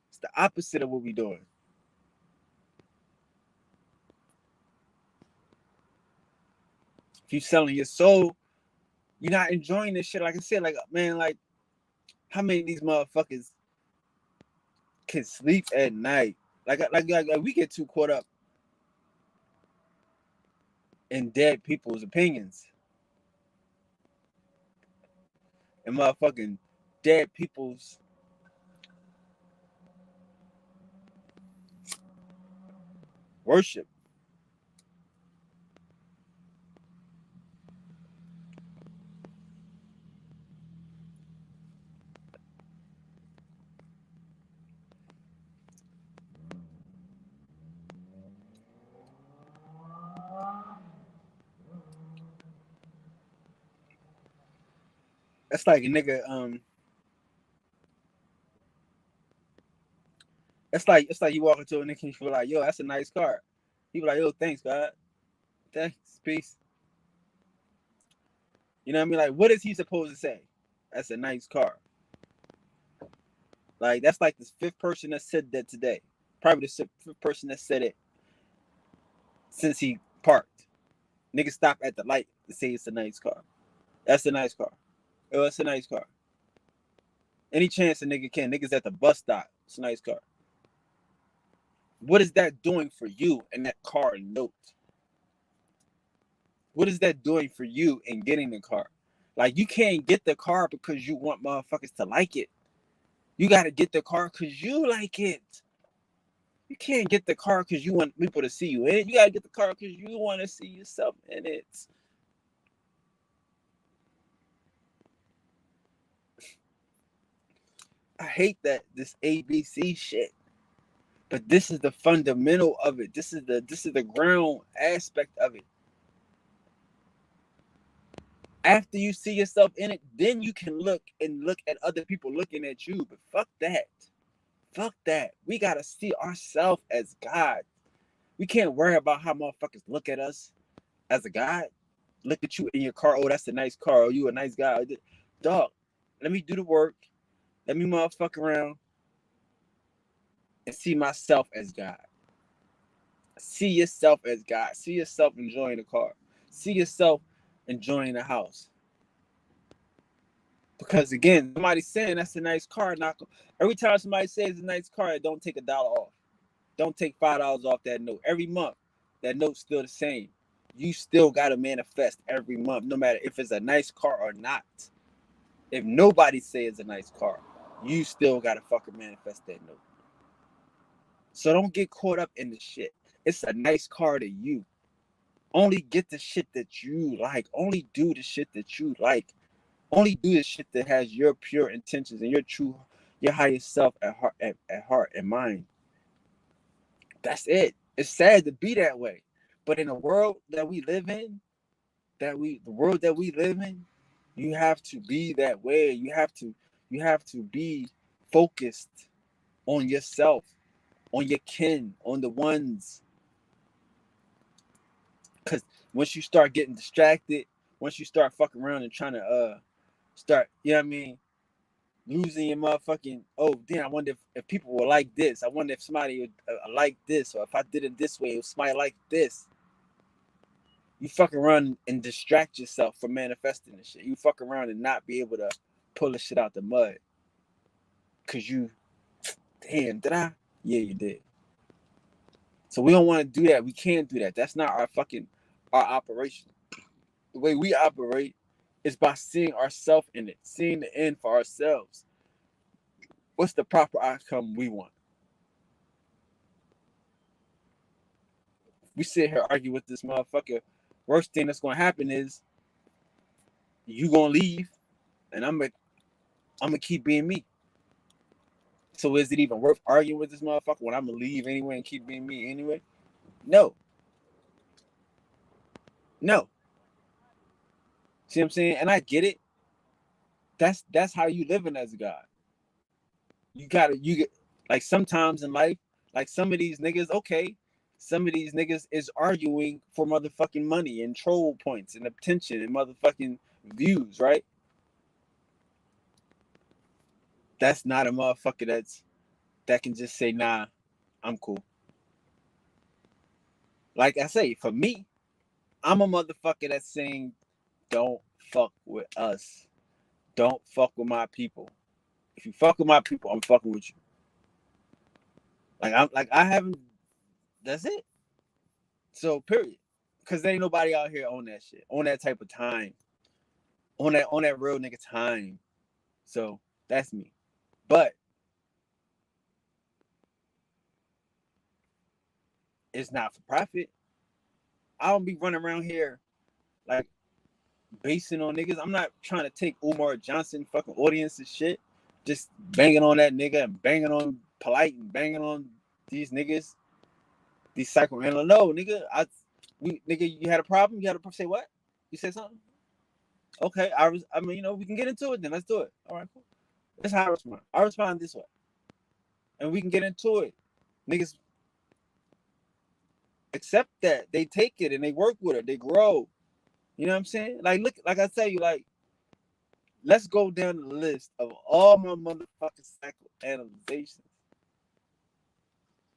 It's the opposite of what we're doing. If you're selling your soul, you're not enjoying this shit. Like I said, like, man, like, how many of these motherfuckers can sleep at night? Like we get too caught up in dead people's opinions. And motherfucking dead people's worship. That's like a nigga, It's like you walk into a nigga and you feel like, yo, that's a nice car. He be like, yo, thanks, God. Thanks, peace. You know what I mean? Like, what is he supposed to say? That's a nice car. Like, that's like the fifth person that said that today. Probably the fifth person that said it since he parked. Nigga stop at the light to say it's a nice car. That's a nice car. Oh, it's a nice car. Any chance a nigga can. Niggas at the bus stop. It's a nice car. What is that doing for you in that car note? What is that doing for you in getting the car? Like, you can't get the car because you want motherfuckers to like it. You got to get the car because you like it. You can't get the car because you want people to see you in it. You got to get the car because you want to see yourself in it. I hate that this ABC shit. But this is the fundamental of it. This is the ground aspect of it. After you see yourself in it, then you can look at other people looking at you. But fuck that. Fuck that. We gotta see ourselves as God. We can't worry about how motherfuckers look at us as a God. Look at you in your car. Oh, that's a nice car. Oh, you a nice guy. Dog, let me do the work. Let me motherfuck around and see myself as God. See yourself as God. See yourself enjoying the car. See yourself enjoying the house. Because again, somebody's saying that's a nice car. Every time somebody says it's a nice car, don't take $1 off. Don't take $5 off that note. Every month, that note's still the same. You still gotta manifest every month, no matter if it's a nice car or not. If nobody says it's a nice car, you still gotta fucking manifest that note. So don't get caught up in the shit. It's a nice car to you. Only get the shit that you like. Only do the shit that you like. Only do the shit that has your pure intentions and your highest self at heart and mind. That's it. It's sad to be that way, but in the world that we live in, you have to be that way. You have to be focused on yourself, on your kin, on the ones. Because once you start getting distracted, once you start fucking around and trying to start, you know what I mean, losing your motherfucking, oh damn, I wonder if people will like this. I wonder if somebody would like this, or if I did it this way, if somebody like this. You fuck around and distract yourself from manifesting this shit. You fuck around and not be able to pull the shit out the mud. Cause you, damn, did I? Yeah, you did. So we don't want to do that. We can't do that. That's not our operation. The way we operate is by seeing ourselves in it, seeing the end for ourselves. What's the proper outcome we want? We sit here argue with this motherfucker. Worst thing that's gonna happen is you gonna leave, and I'm gonna keep being me. So is it even worth arguing with this motherfucker when I'm gonna leave anyway and keep being me anyway? No. No. See what I'm saying? And I get it. That's how you living as a God. You get like sometimes in life, like some of these niggas, okay, some of these niggas is arguing for motherfucking money and troll points and attention and motherfucking views, right? That's not a motherfucker that can just say, nah, I'm cool. Like I say, for me, I'm a motherfucker that's saying, don't fuck with us. Don't fuck with my people. If you fuck with my people, I'm fucking with you. I haven't. That's it. So period. Cause there ain't nobody out here on that shit, on that type of time, on that real nigga time. So that's me. But it's not for profit. I don't be running around here like basing on niggas. I'm not trying to take Umar Johnson fucking audience and shit. Just banging on that nigga and banging on Polite and banging on these niggas. These psychoanalysts. No, nigga. Nigga, you had a problem? You had a say what? You said something? Okay, I mean, we can get into it then. Let's do it. All right, cool. That's how I respond. I respond this way. And we can get into it. Niggas accept that. They take it and they work with it. They grow. You know what I'm saying? Like, look, like I tell you, like, let's go down the list of all my motherfucking psychoanalyzations.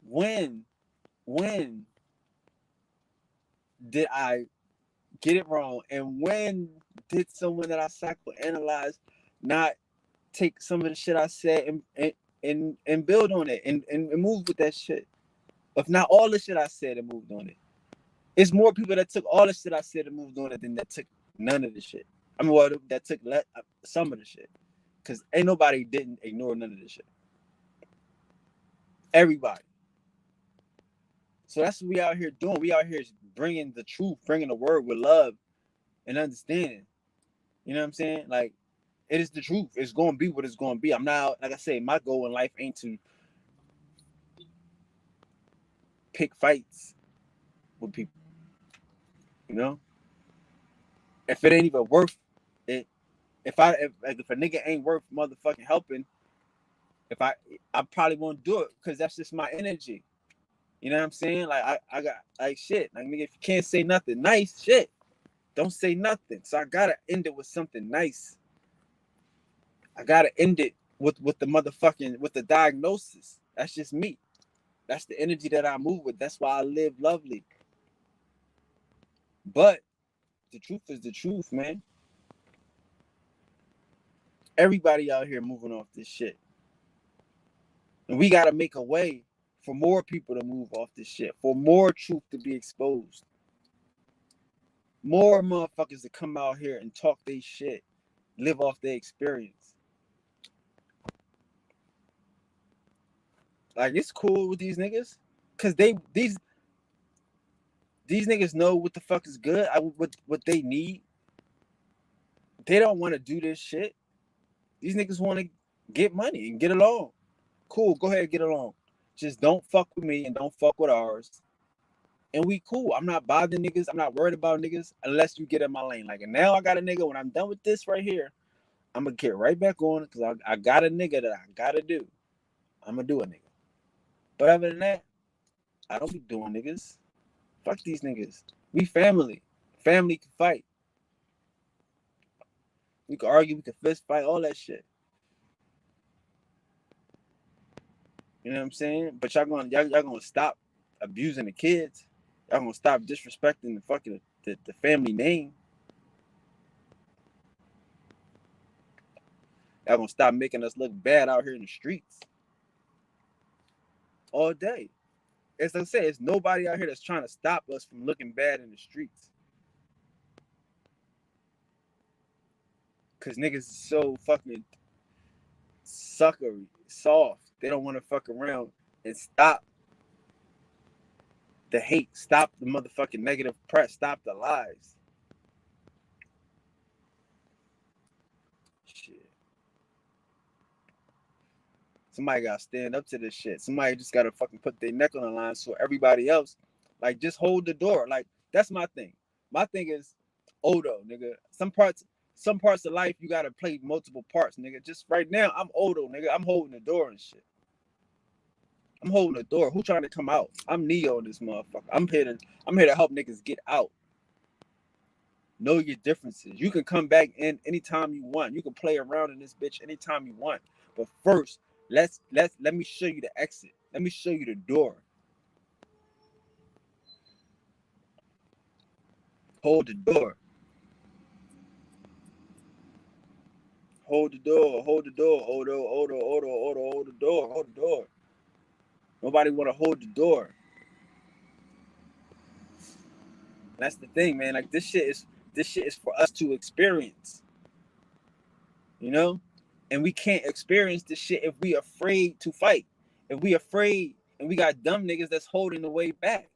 When did I get it wrong? And when did someone that I psychoanalyzed not take some of the shit I said and build on it and move with that shit? If not all the shit I said and moved on it. It's more people that took all the shit I said and moved on it than that took none of the shit. I mean, well, that took some of the shit. Because ain't nobody didn't ignore none of this shit. Everybody. So that's what we out here doing. We out here bringing the truth, bringing the word with love and understanding. You know what I'm saying? Like, it is the truth. It's going to be what it's going to be. I'm not, like I say, my goal in life ain't to pick fights with people. You know? If it ain't even worth it, if a nigga ain't worth motherfucking helping, I probably won't do it because that's just my energy. You know what I'm saying? Like, I got, like, shit. Like, nigga, if you can't say nothing nice, shit, don't say nothing. So I gotta end it with something nice. I gotta end it with the motherfucking, with the diagnosis. That's just me. That's the energy that I move with. That's why I live lovely. But the truth is the truth, man. Everybody out here moving off this shit. And we gotta make a way for more people to move off this shit, for more truth to be exposed. More motherfuckers to come out here and talk their shit, live off their experience. Like, it's cool with these niggas, cause these niggas know what the fuck is good, what they need. They don't want to do this shit. These niggas want to get money and get along. Cool, go ahead, get along. Just don't fuck with me and don't fuck with ours. And we cool. I'm not bothering niggas. I'm not worried about niggas unless you get in my lane. Like, and now I got a nigga. When I'm done with this right here, I'm gonna get right back on it because I got a nigga that I gotta do. I'm gonna do a nigga. But other than that, I don't be doing niggas. Fuck these niggas. We family. Family can fight. We can argue. We can fist fight. All that shit. You know what I'm saying? But y'all gonna stop abusing the kids. Y'all gonna stop disrespecting the fucking the family name. Y'all gonna stop making us look bad out here in the streets all day. As I said, it's nobody out here that's trying to stop us from looking bad in the streets. Cause niggas is so fucking suckery, soft. They don't want to fuck around and stop the hate, stop the motherfucking negative press, stop the lies. Shit. Somebody gotta stand up to this shit. Somebody just gotta fucking put their neck on the line so everybody else, like, just hold the door. Like, that's my thing. My thing is, Odo, nigga. Some parts of life you gotta play multiple parts, nigga. Just right now, I'm Odo, nigga. I'm holding the door and shit. I'm holding the door. Who trying to come out? I'm Neo in this motherfucker. I'm here to help niggas get out. Know your differences. You can come back in anytime you want. You can play around in this bitch anytime you want. But first, let me show you the exit. Let me show you the door. Hold the door. Hold the door. Hold the door. Odo, hold the door. Hold the door. Nobody want to hold the door. That's the thing, man. Like, this shit is for us to experience. You know? And we can't experience this shit if we afraid to fight. If we afraid and we got dumb niggas that's holding the way back.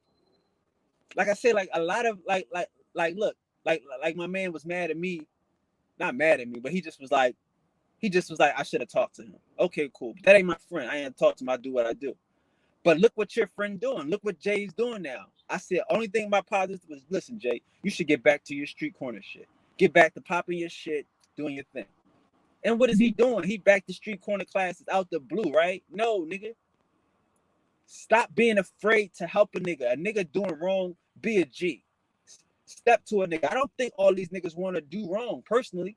Like I said, like a lot of like look, like my man was mad at me. Not mad at me, but he just was like, I should have talked to him. Okay, cool. That ain't my friend. I ain't talk to him. I do what I do. But look what your friend doing. Look what Jay's doing now. I said, only thing my positive was, listen, Jay, you should get back to your street corner shit. Get back to popping your shit, doing your thing. And what is he doing? He back to street corner classes out the blue, right? No, nigga. Stop being afraid to help a nigga. A nigga doing wrong, be a G. Step to a nigga. I don't think all these niggas want to do wrong, personally.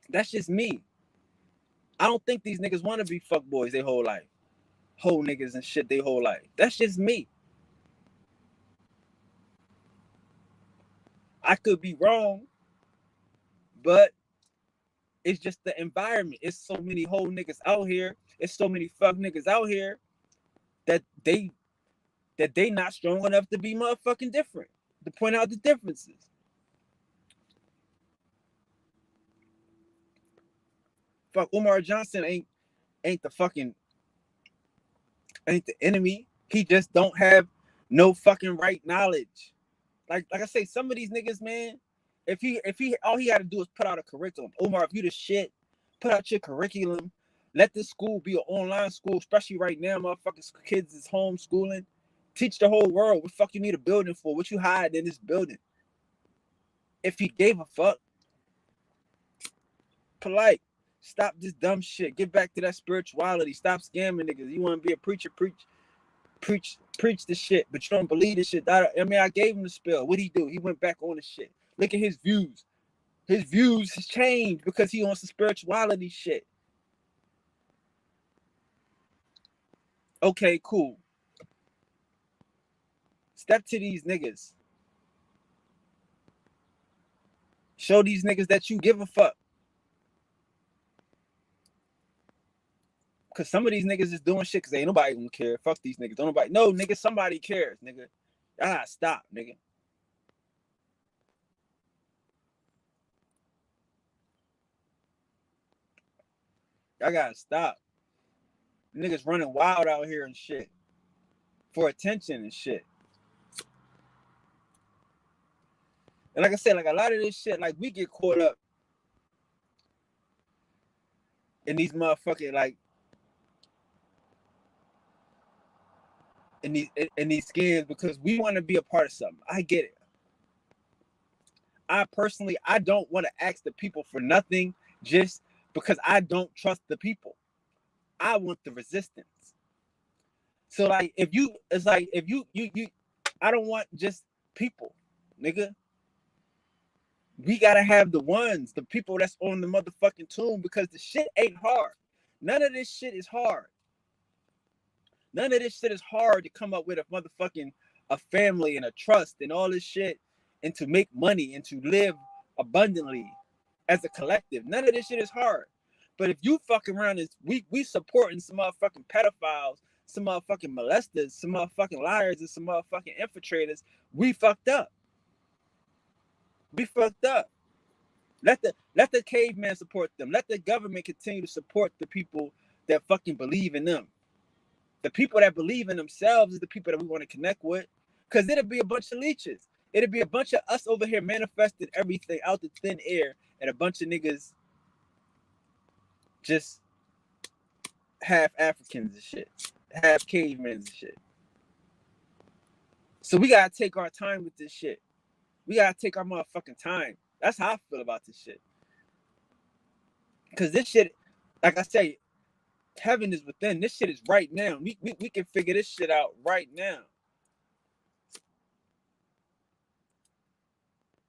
That's just me. I don't think these niggas want to be fuckboys their whole life. Whole niggas and shit their whole life. That's just me. I could be wrong, but it's just the environment. It's so many whole niggas out here. It's so many fuck niggas out here that they not strong enough to be motherfucking different, to point out the differences. Fuck, Umar Johnson ain't the enemy. He just don't have no fucking right knowledge. Like I say, some of these niggas, man, if he all he had to do is put out a curriculum. Umar, if you the shit, put out your curriculum. Let this school be an online school, especially right now, motherfucking kids is homeschooling. Teach the whole world what the fuck you need a building for, what you hide in this building. If he gave a fuck. Polite. Stop this dumb shit. Get back to that spirituality. Stop scamming niggas. You want to be a preacher, preach the shit, but you don't believe this shit. I mean, I gave him the spell. What'd he do? He went back on the shit. Look at his views. His views has changed because he wants the spirituality shit. Okay, cool. Step to these niggas. Show these niggas that you give a fuck. Because some of these niggas is doing shit because ain't nobody gonna care. Fuck these niggas. Don't nobody. No, nigga, somebody cares, nigga. Stop, nigga. I gotta stop. Niggas running wild out here and shit. For attention and shit. And like I said, like a lot of this shit, like we get caught up in these motherfucking like in these scams because we want to be a part of something. I get it. I personally don't want to ask the people for nothing just because I don't trust the people. I want the resistance. So like if you I don't want just people, nigga. We gotta have the ones, the people that's on the motherfucking tune because the shit ain't hard. None of this shit is hard. None of this shit is hard to come up with a family and a trust and all this shit and to make money and to live abundantly as a collective. None of this shit is hard. But if you fuck around, we supporting some motherfucking pedophiles, some motherfucking molesters, some motherfucking liars, and some motherfucking infiltrators, we fucked up. We fucked up. Let the caveman support them. Let the government continue to support the people that fucking believe in them. The people that believe in themselves is the people that we want to connect with. Because it'll be a bunch of leeches. It'll be a bunch of us over here manifesting everything out the thin air and a bunch of niggas just half Africans and shit. Half cavemen and shit. So we gotta take our time with this shit. We gotta take our motherfucking time. That's how I feel about this shit. Because this shit, like I say, heaven is within. This shit is right now. We can figure this shit out right now.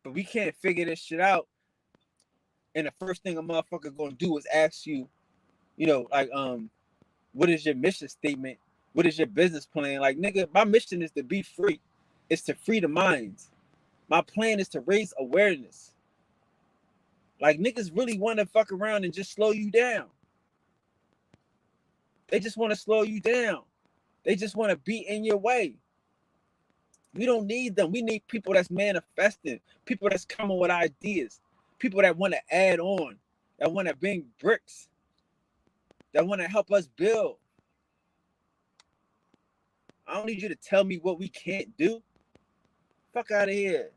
But we can't figure this shit out. And the first thing a motherfucker gonna do is ask you, like, what is your mission statement? What is your business plan? Like, nigga, my mission is to be free. It's to free the minds. My plan is to raise awareness. Like, niggas really want to fuck around and just slow you down. They just want to slow you down. They just want to be in your way. We don't need them. We need people that's manifesting, people that's coming with ideas, people that want to add on, that want to bring bricks, that want to help us build. I don't need you to tell me what we can't do. Fuck out of here.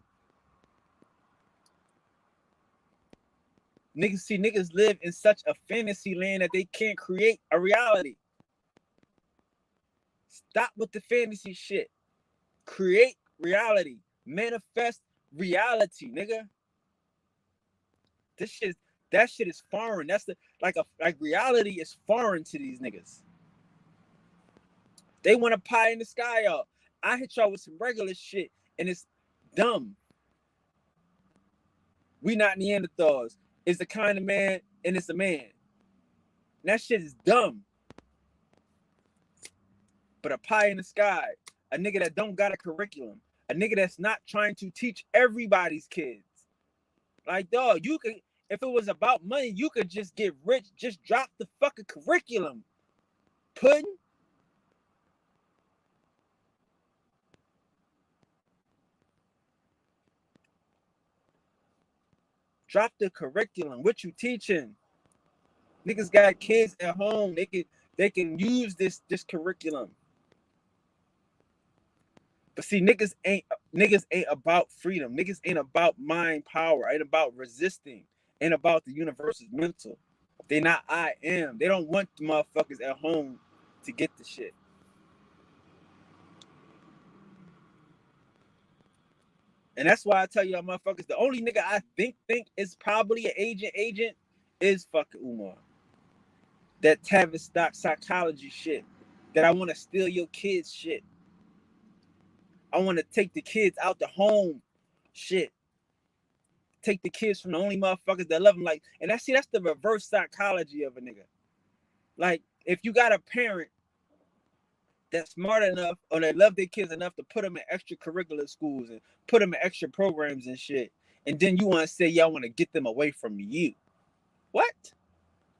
Niggas live in such a fantasy land that they can't create a reality. Stop with the fantasy shit. Create reality. Manifest reality, nigga. That shit is foreign. That's like reality is foreign to these niggas. They want a pie in the sky, y'all. I hit y'all with some regular shit, and it's dumb. We not Neanderthals. It's the kind of man, and it's a man. And that shit is dumb. But a pie in the sky, a nigga that don't got a curriculum, a nigga that's not trying to teach everybody's kids. Like, dog, you could, if it was about money, you could just get rich, just drop the fucking curriculum. Pudding. Drop the curriculum. What you teaching? Niggas got kids at home. They can use this curriculum. But see, niggas ain't about freedom. Niggas ain't about mind power. Ain't about resisting. Ain't about the universe's mental. They not I am. They don't want the motherfuckers at home to get the shit. And that's why I tell y'all motherfuckers, the only nigga I think is probably an agent is fucking Umar. That Tavistock psychology shit. That I want to steal your kids shit. I want to take the kids out the home shit. Take the kids from the only motherfuckers that love them. Like, and that's the reverse psychology of a nigga. Like, if you got a parent that's smart enough or they love their kids enough to put them in extracurricular schools and put them in extra programs and shit, and then you want to say, yeah, I want to get them away from you. What?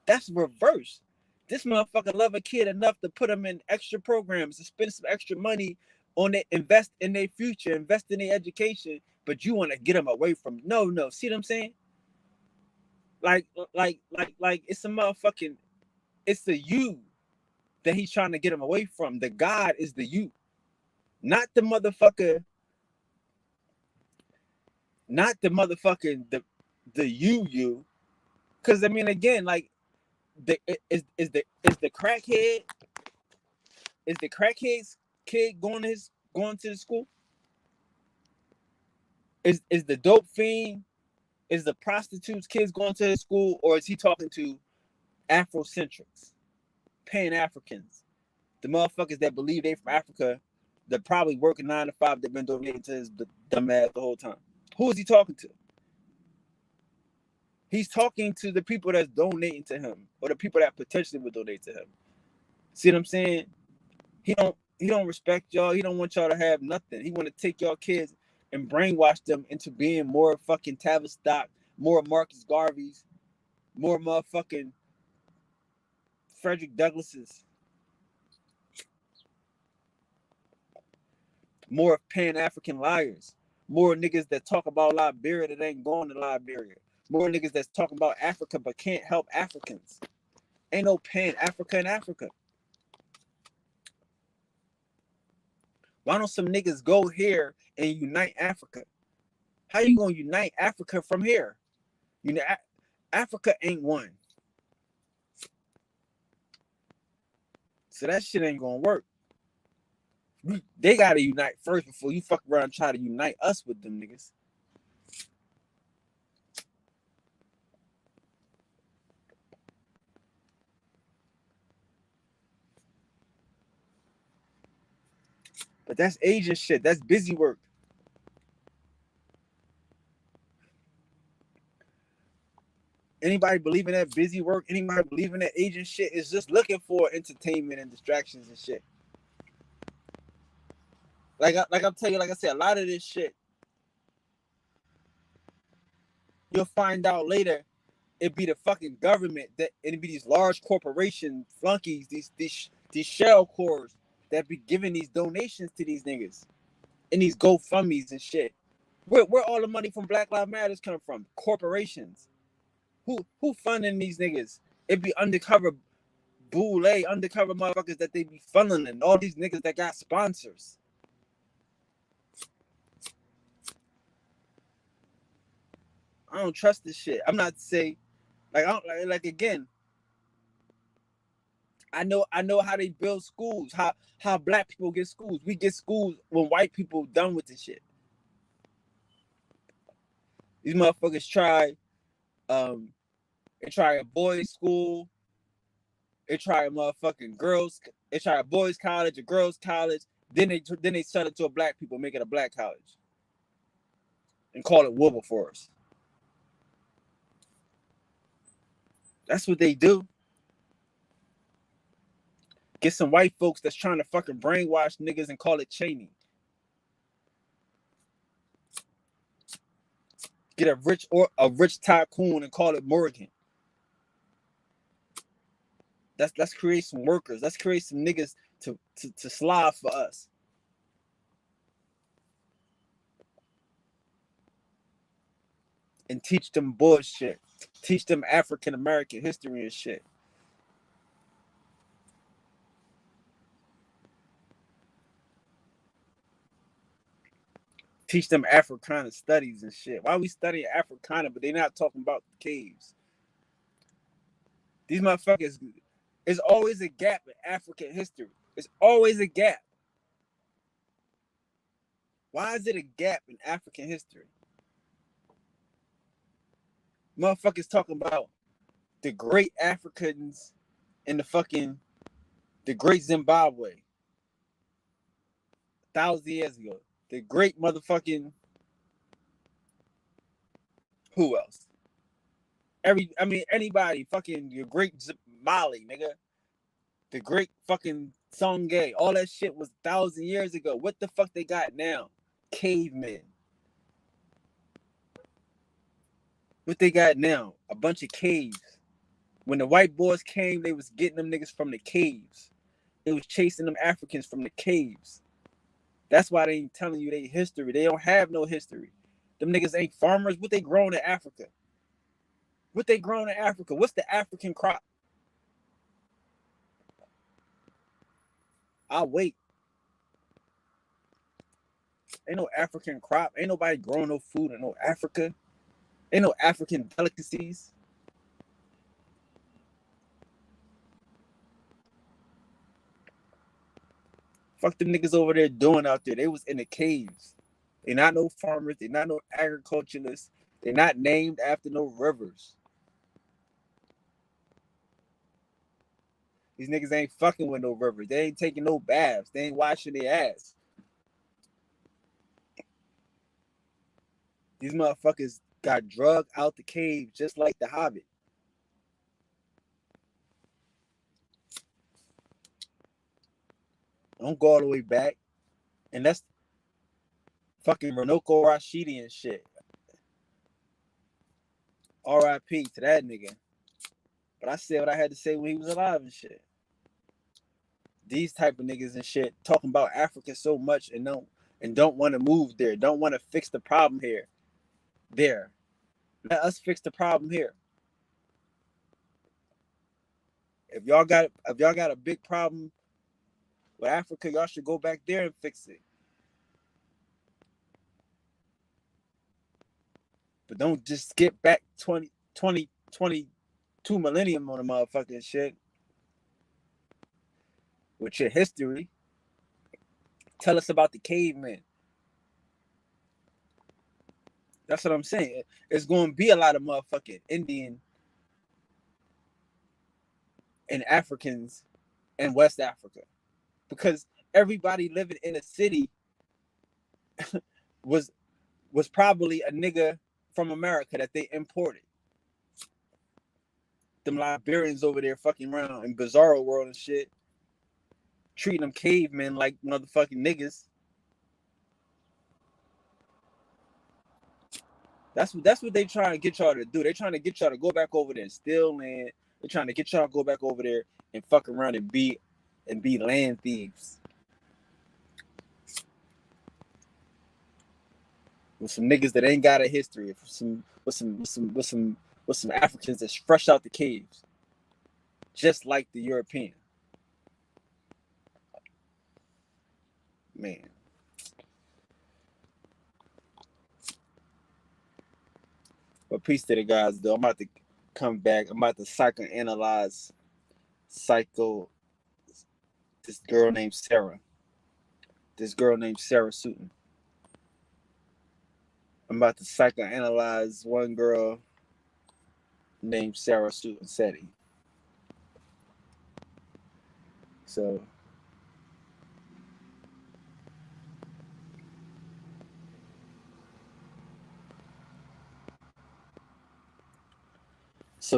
That's reverse. This motherfucker love a kid enough to put them in extra programs and spend some extra money on it, invest in their future, invest in their education, but you want to get them away from no. See what I'm saying? Like it's a motherfucking, it's the you that he's trying to get him away from. The God is the you, not the motherfucker, not the motherfucking the you. Because I mean, again, like is the crackhead, is the crackhead's kid going to the school? Is the dope fiend, is the prostitute's kids going to his school, or is he talking to Afrocentrics, Pan-Africans, the motherfuckers that believe they from Africa, that probably working 9 to 5, that been donating to his dumb ass the whole time? Who is he talking to? He's talking to the people that's donating to him, or the people that potentially would donate to him. See what I'm saying? He don't respect y'all. He don't want y'all to have nothing. He want to take y'all kids and brainwash them into being more fucking Tavistock, more Marcus Garveys, more motherfucking Frederick Douglasses, more Pan-African liars, more niggas that talk about Liberia that ain't going to Liberia, more niggas that's talking about Africa but can't help Africans. Ain't no Pan-Africa in Africa. Why don't some niggas go here and unite Africa? How you gonna unite Africa from here? You know, Africa ain't one. So that shit ain't gonna work. They gotta unite first before you fuck around and try to unite us with them niggas. But that's Asian shit. That's busy work. Anybody believe in that busy work? Anybody believe in that Asian shit is just looking for entertainment and distractions and shit. Like I'm telling you, like I said, a lot of this shit, you'll find out later, it'd be the fucking government, that it'd be these large corporation flunkies, these shell cores that be giving these donations to these niggas and these GoFundMes and shit. Where all the money from Black Lives Matter coming from? Corporations. Who funding these niggas? It be undercover boule, undercover motherfuckers that they be funneling. All these niggas that got sponsors. I don't trust this shit. I'm not to say, like, I don't like again. I know how they build schools, how black people get schools. We get schools when white people done with this shit. These motherfuckers try a boys' school, They try a motherfucking girls. They try a boys' college, a girls' college. Then they sell it to a black people, make it a black college, and call it Wilberforce. That's what they do. Get some white folks that's trying to fucking brainwash niggas and call it Cheney. Get a rich tycoon and call it Morgan. Let's create some workers. Let's create some niggas to slide for us. And teach them bullshit. Teach them African American history and shit. Teach them Africana studies and shit. Why are we studying Africana, but they're not talking about the caves? These motherfuckers, there's always a gap in African history. There's always a gap. Why is it a gap in African history? Motherfuckers talking about the great Africans in the great Zimbabwe 1,000 years ago. The great motherfucking, who else? Anybody, fucking your great Mali, nigga. The great fucking Songhai. All that shit was 1,000 years ago. What the fuck they got now? Cavemen. What they got now? A bunch of caves. When the white boys came, they was getting them niggas from the caves. They was chasing them Africans from the caves. That's why they ain't telling you their history. They don't have no history. Them niggas ain't farmers. What they grown in Africa? What they grown in Africa? What's the African crop? I'll wait. Ain't no African crop. Ain't nobody growing no food in no Africa. Ain't no African delicacies. Fuck them niggas over there doing out there. They was in the caves. They not no farmers. They not no agriculturalists. They not named after no rivers. These niggas ain't fucking with no rivers. They ain't taking no baths. They ain't washing their ass. These motherfuckers got drugged out the cave just like the Hobbit. Don't go all the way back. And that's fucking Runoko Rashidi and shit. R.I.P. to that nigga. But I said what I had to say when he was alive and shit. These type of niggas and shit talking about Africa so much and don't want to move there. Don't want to fix the problem here. There. Let us fix the problem here. If y'all got a big problem with Africa, y'all should go back there and fix it. But don't just skip back 22 millennium on the motherfucking shit. With your history. Tell us about the cavemen. That's what I'm saying. It's going to be a lot of motherfucking Indian and Africans in West Africa. Because everybody living in a city was probably a nigga from America that they imported. Them Liberians over there fucking around in Bizarro World and shit. Treating them cavemen like motherfucking niggas. That's what they trying to get y'all to do. They trying to get y'all to go back over there and steal land. They're trying to get y'all to go back over there and fuck around and be land thieves. With some niggas that ain't got a history. With some Africans that's fresh out the caves. Just like the European. Man. But peace to the guys, though. I'm about to come back. I'm about to psychoanalyze this girl named Sarah. This girl named Sarah Sutton. I'm about to psychoanalyze one girl named Sarah Sutton Seti. So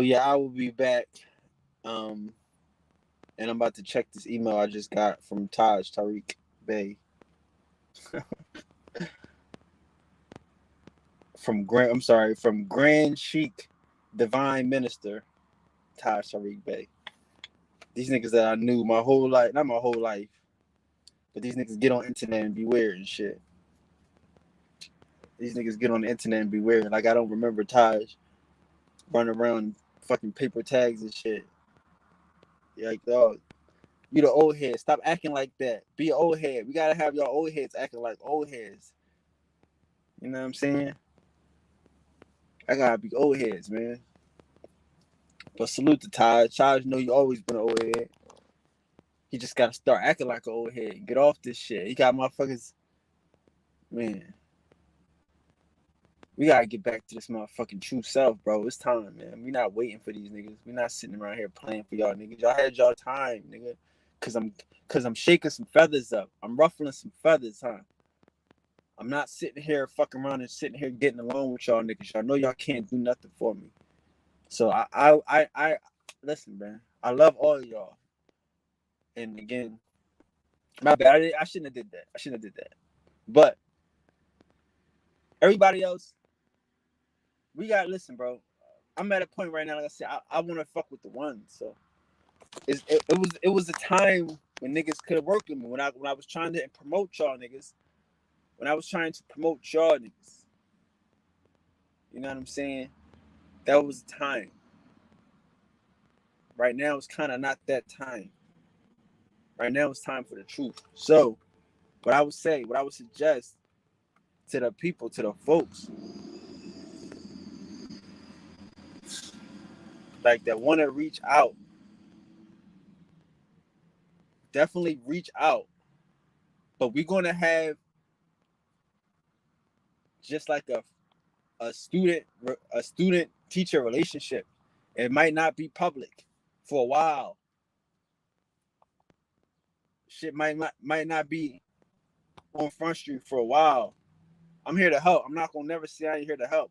yeah, I will be back. And I'm about to check this email I just got from Tariq Bey from Grand Sheik Divine Minister Tariq Bey. These niggas that I knew my whole life, not my whole life, but these niggas get on internet and be weird and shit. These niggas get on the internet and be weird. Like I don't remember Taj running around fucking paper tags and shit. Like, dog, you the old head. Stop acting like that. Be an old head. We gotta have y'all old heads acting like old heads. You know what I'm saying? I gotta be old heads, man. But salute to Taj. Taj know you always been an old head. He just gotta start acting like an old head. Get off this shit. He got motherfuckers. Man, we gotta get back to this motherfucking true self, bro. It's time, man. We not waiting for these niggas. We not sitting around here playing for y'all niggas. Y'all had y'all time, nigga. Cause I'm shaking some feathers up. I'm ruffling some feathers, huh? I'm not sitting here fucking around and sitting here getting along with y'all niggas. Y'all know y'all can't do nothing for me. So I listen, man. I love all of y'all. And again, my bad. I shouldn't have did that. But everybody else, we got listen, bro. I'm at a point right now. Like I said, I want to fuck with the ones. So it was a time when niggas could have worked with me when I was trying to promote y'all niggas. When I was trying to promote y'all niggas, you know what I'm saying? That was the time. Right now, it's kind of not that time. Right now, it's time for the truth. So, what I would suggest to the people, to the folks, like that want to reach out, definitely reach out. But we're gonna have just like a student teacher relationship. It might not be public for a while. Shit might not be on Front Street for a while. I'm here to help. I'm not gonna never say I ain't here to help.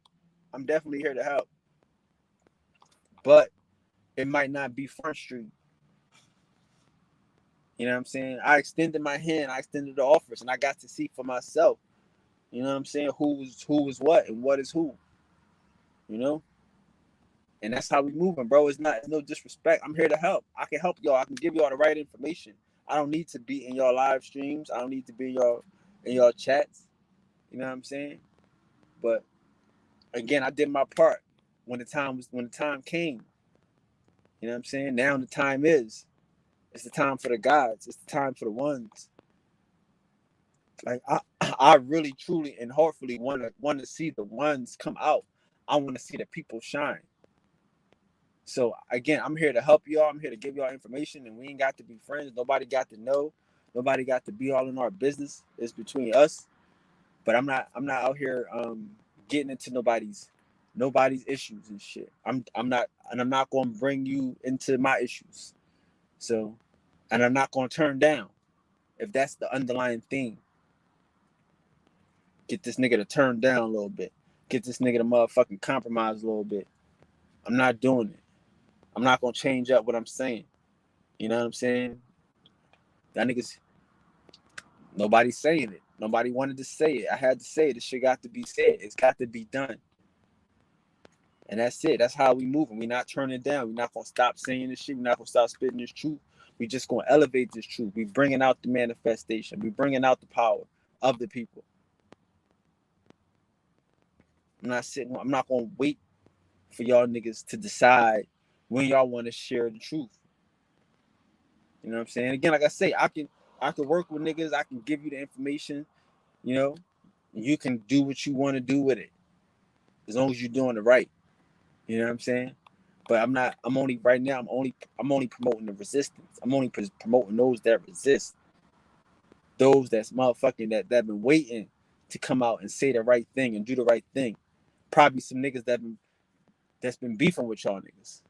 I'm definitely here to help. But it might not be Front Street. You know what I'm saying? I extended my hand, I extended the offers, and I got to see for myself. You know what I'm saying? Who was what and what is who. You know? And that's how we moving, bro. It's no disrespect. I'm here to help. I can help y'all. I can give y'all the right information. I don't need to be in your live streams. I don't need to be in your chats. You know what I'm saying? But again, I did my part when the time came. You know what I'm saying? Now the time is. It's the time for the gods. It's the time for the ones. Like I really, truly, and heartfully want to see the ones come out. I want to see the people shine. So again, I'm here to help y'all. I'm here to give y'all information, and we ain't got to be friends. Nobody got to know. Nobody got to be all in our business. It's between us. But I'm not out here getting into nobody's issues and shit. I'm not going to bring you into my issues. So, and I'm not going to turn down if that's the underlying thing. Get this nigga to turn down a little bit. Get this nigga to motherfucking compromise a little bit. I'm not doing it. I'm not gonna change up what I'm saying. You know what I'm saying? That niggas, nobody's saying it. Nobody wanted to say it. I had to say it. This shit got to be said. It's got to be done. And that's it. That's how we moving. We not turning it down. We're not gonna stop saying this shit. We're not gonna stop spitting this truth. We just gonna elevate this truth. We bringing out the manifestation. We bringing out the power of the people. I'm not gonna wait for y'all niggas to decide when y'all want to share the truth. You know what I'm saying? Again, like I say, I can work with niggas. I can give you the information. You know, you can do what you want to do with it, as long as you're doing it right. You know what I'm saying? But I'm only promoting the resistance. I'm only promoting those that resist. Those that's motherfucking that been waiting to come out and say the right thing and do the right thing. Probably some niggas that's been beefing with y'all niggas.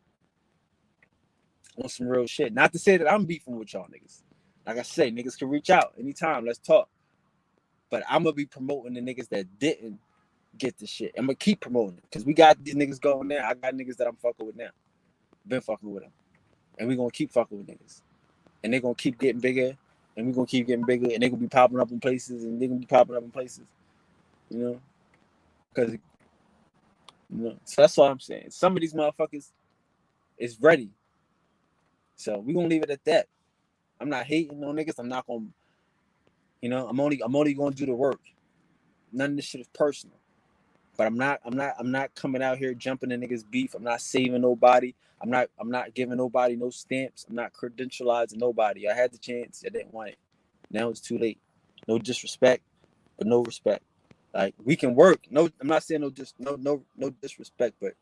on some real shit. Not to say that I'm beefing with y'all niggas. Like I say, niggas can reach out anytime. Let's talk. But I'm gonna be promoting the niggas that didn't get the shit. I'm gonna keep promoting it because we got these niggas going now. I got niggas that I'm fucking with now. Been fucking with them, and we gonna keep fucking with niggas, and they gonna keep getting bigger, and we gonna keep getting bigger, and they gonna be popping up in places, and they gonna be popping up in places, you know, because So that's all I'm saying. Some of these motherfuckers is ready, so we gonna leave it at that. I'm not hating on niggas. I'm not gonna, I'm only gonna do the work. None of this shit is personal. But I'm not coming out here jumping in niggas beef. I'm not saving nobody. I'm not giving nobody no stamps. I'm not credentializing nobody. I had the chance. I didn't want it. Now it's too late. No disrespect, but no respect. Like we can work. No, I'm not saying no disrespect, but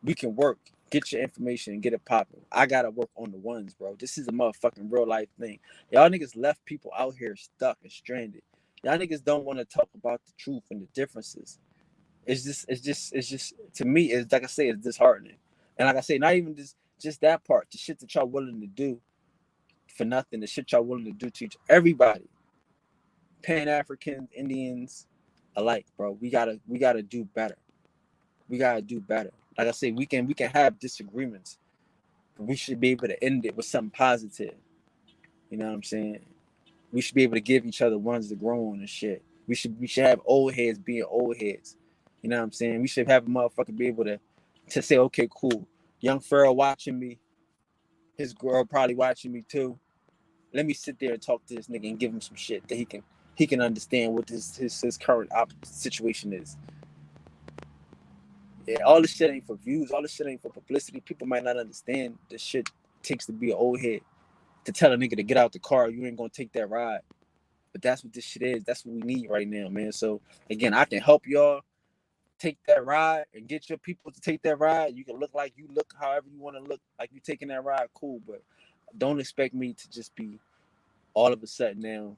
we can work. Get your information and get it popping. I gotta work on the ones, bro. This is a motherfucking real life thing. Y'all niggas left people out here stuck and stranded. Y'all niggas don't want to talk about the truth and the differences. It's just to me, it's like I say, it's disheartening. And like I say, not even just that part, the shit that y'all willing to do for nothing, the shit y'all willing to do to everybody, Pan-Africans, Indians alike, bro. We gotta do better. We gotta do better. Like I say, we can have disagreements, but we should be able to end it with something positive. You know what I'm saying? We should be able to give each other ones to grow on and shit. We should have old heads being old heads. You know what I'm saying? We should have a motherfucker be able to say, okay, cool. Young Pharaoh watching me, his girl probably watching me too. Let me sit there and talk to this nigga and give him some shit that he can understand what his current situation is. Yeah, all this shit ain't for views. All this shit ain't for publicity. People might not understand the shit takes to be an old head. To tell a nigga to get out the car, you ain't gonna take that ride. But that's what this shit is. That's what we need right now, man. So again, I can help y'all take that ride and get your people to take that ride. You can look like you look however you want to look, like you taking that ride, cool. But don't expect me to just be all of a sudden now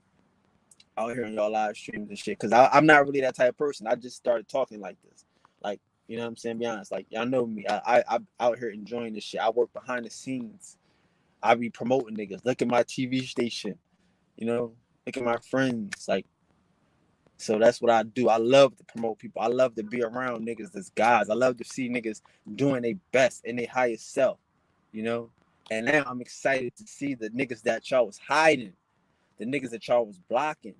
out here on y'all live streams and shit. Cause I'm not really that type of person. I just started talking like this. Like, you know what I'm saying? Be honest. Like, y'all know me. I'm out here enjoying this shit. I work behind the scenes. I be promoting niggas. Look at my TV station. You know, look at my friends. Like, so that's what I do. I love to promote people. I love to be around niggas that's guys. I love to see niggas doing their best in their highest self, you know? And now I'm excited to see the niggas that y'all was hiding, the niggas that y'all was blocking.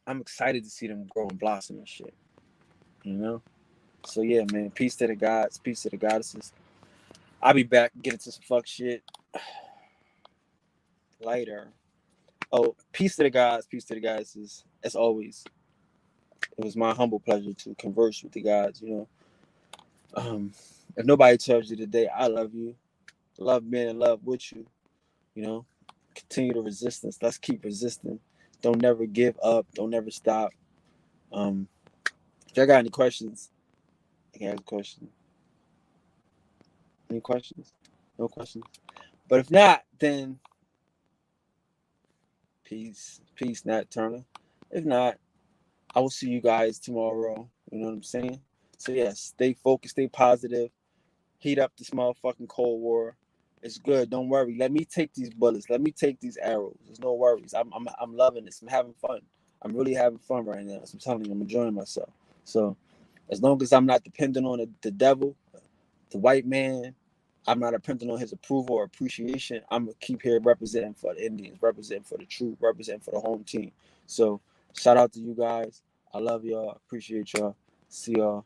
I'm excited to see them grow and blossom and shit, you know? So yeah, man, peace to the gods, peace to the goddesses. I'll be back, get into some fuck shit later. Oh, peace to the gods, peace to the goddesses. As always, it was my humble pleasure to converse with the gods, you know. If nobody tells you today, I love you, love men and love with you, you know, continue the resistance. Let's keep resisting. Don't never give up. Don't never stop. If y'all got any questions, I can ask a question. Any questions? No questions. But if not, then peace, Nat Turner. If not, I will see you guys tomorrow. You know what I'm saying? So yes, stay focused, stay positive. Heat up this motherfucking Cold War. It's good. Don't worry. Let me take these bullets. Let me take these arrows. There's no worries. I'm loving this. I'm having fun. I'm really having fun right now. So I'm telling you, I'm enjoying myself. So as long as I'm not dependent on the devil, the white man, I'm not dependent on his approval or appreciation. I'm gonna keep here representing for the Indians, representing for the truth, representing for the home team. So shout out to you guys. I love y'all. Appreciate y'all. See y'all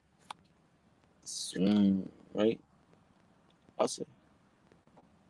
soon, right? I'll say.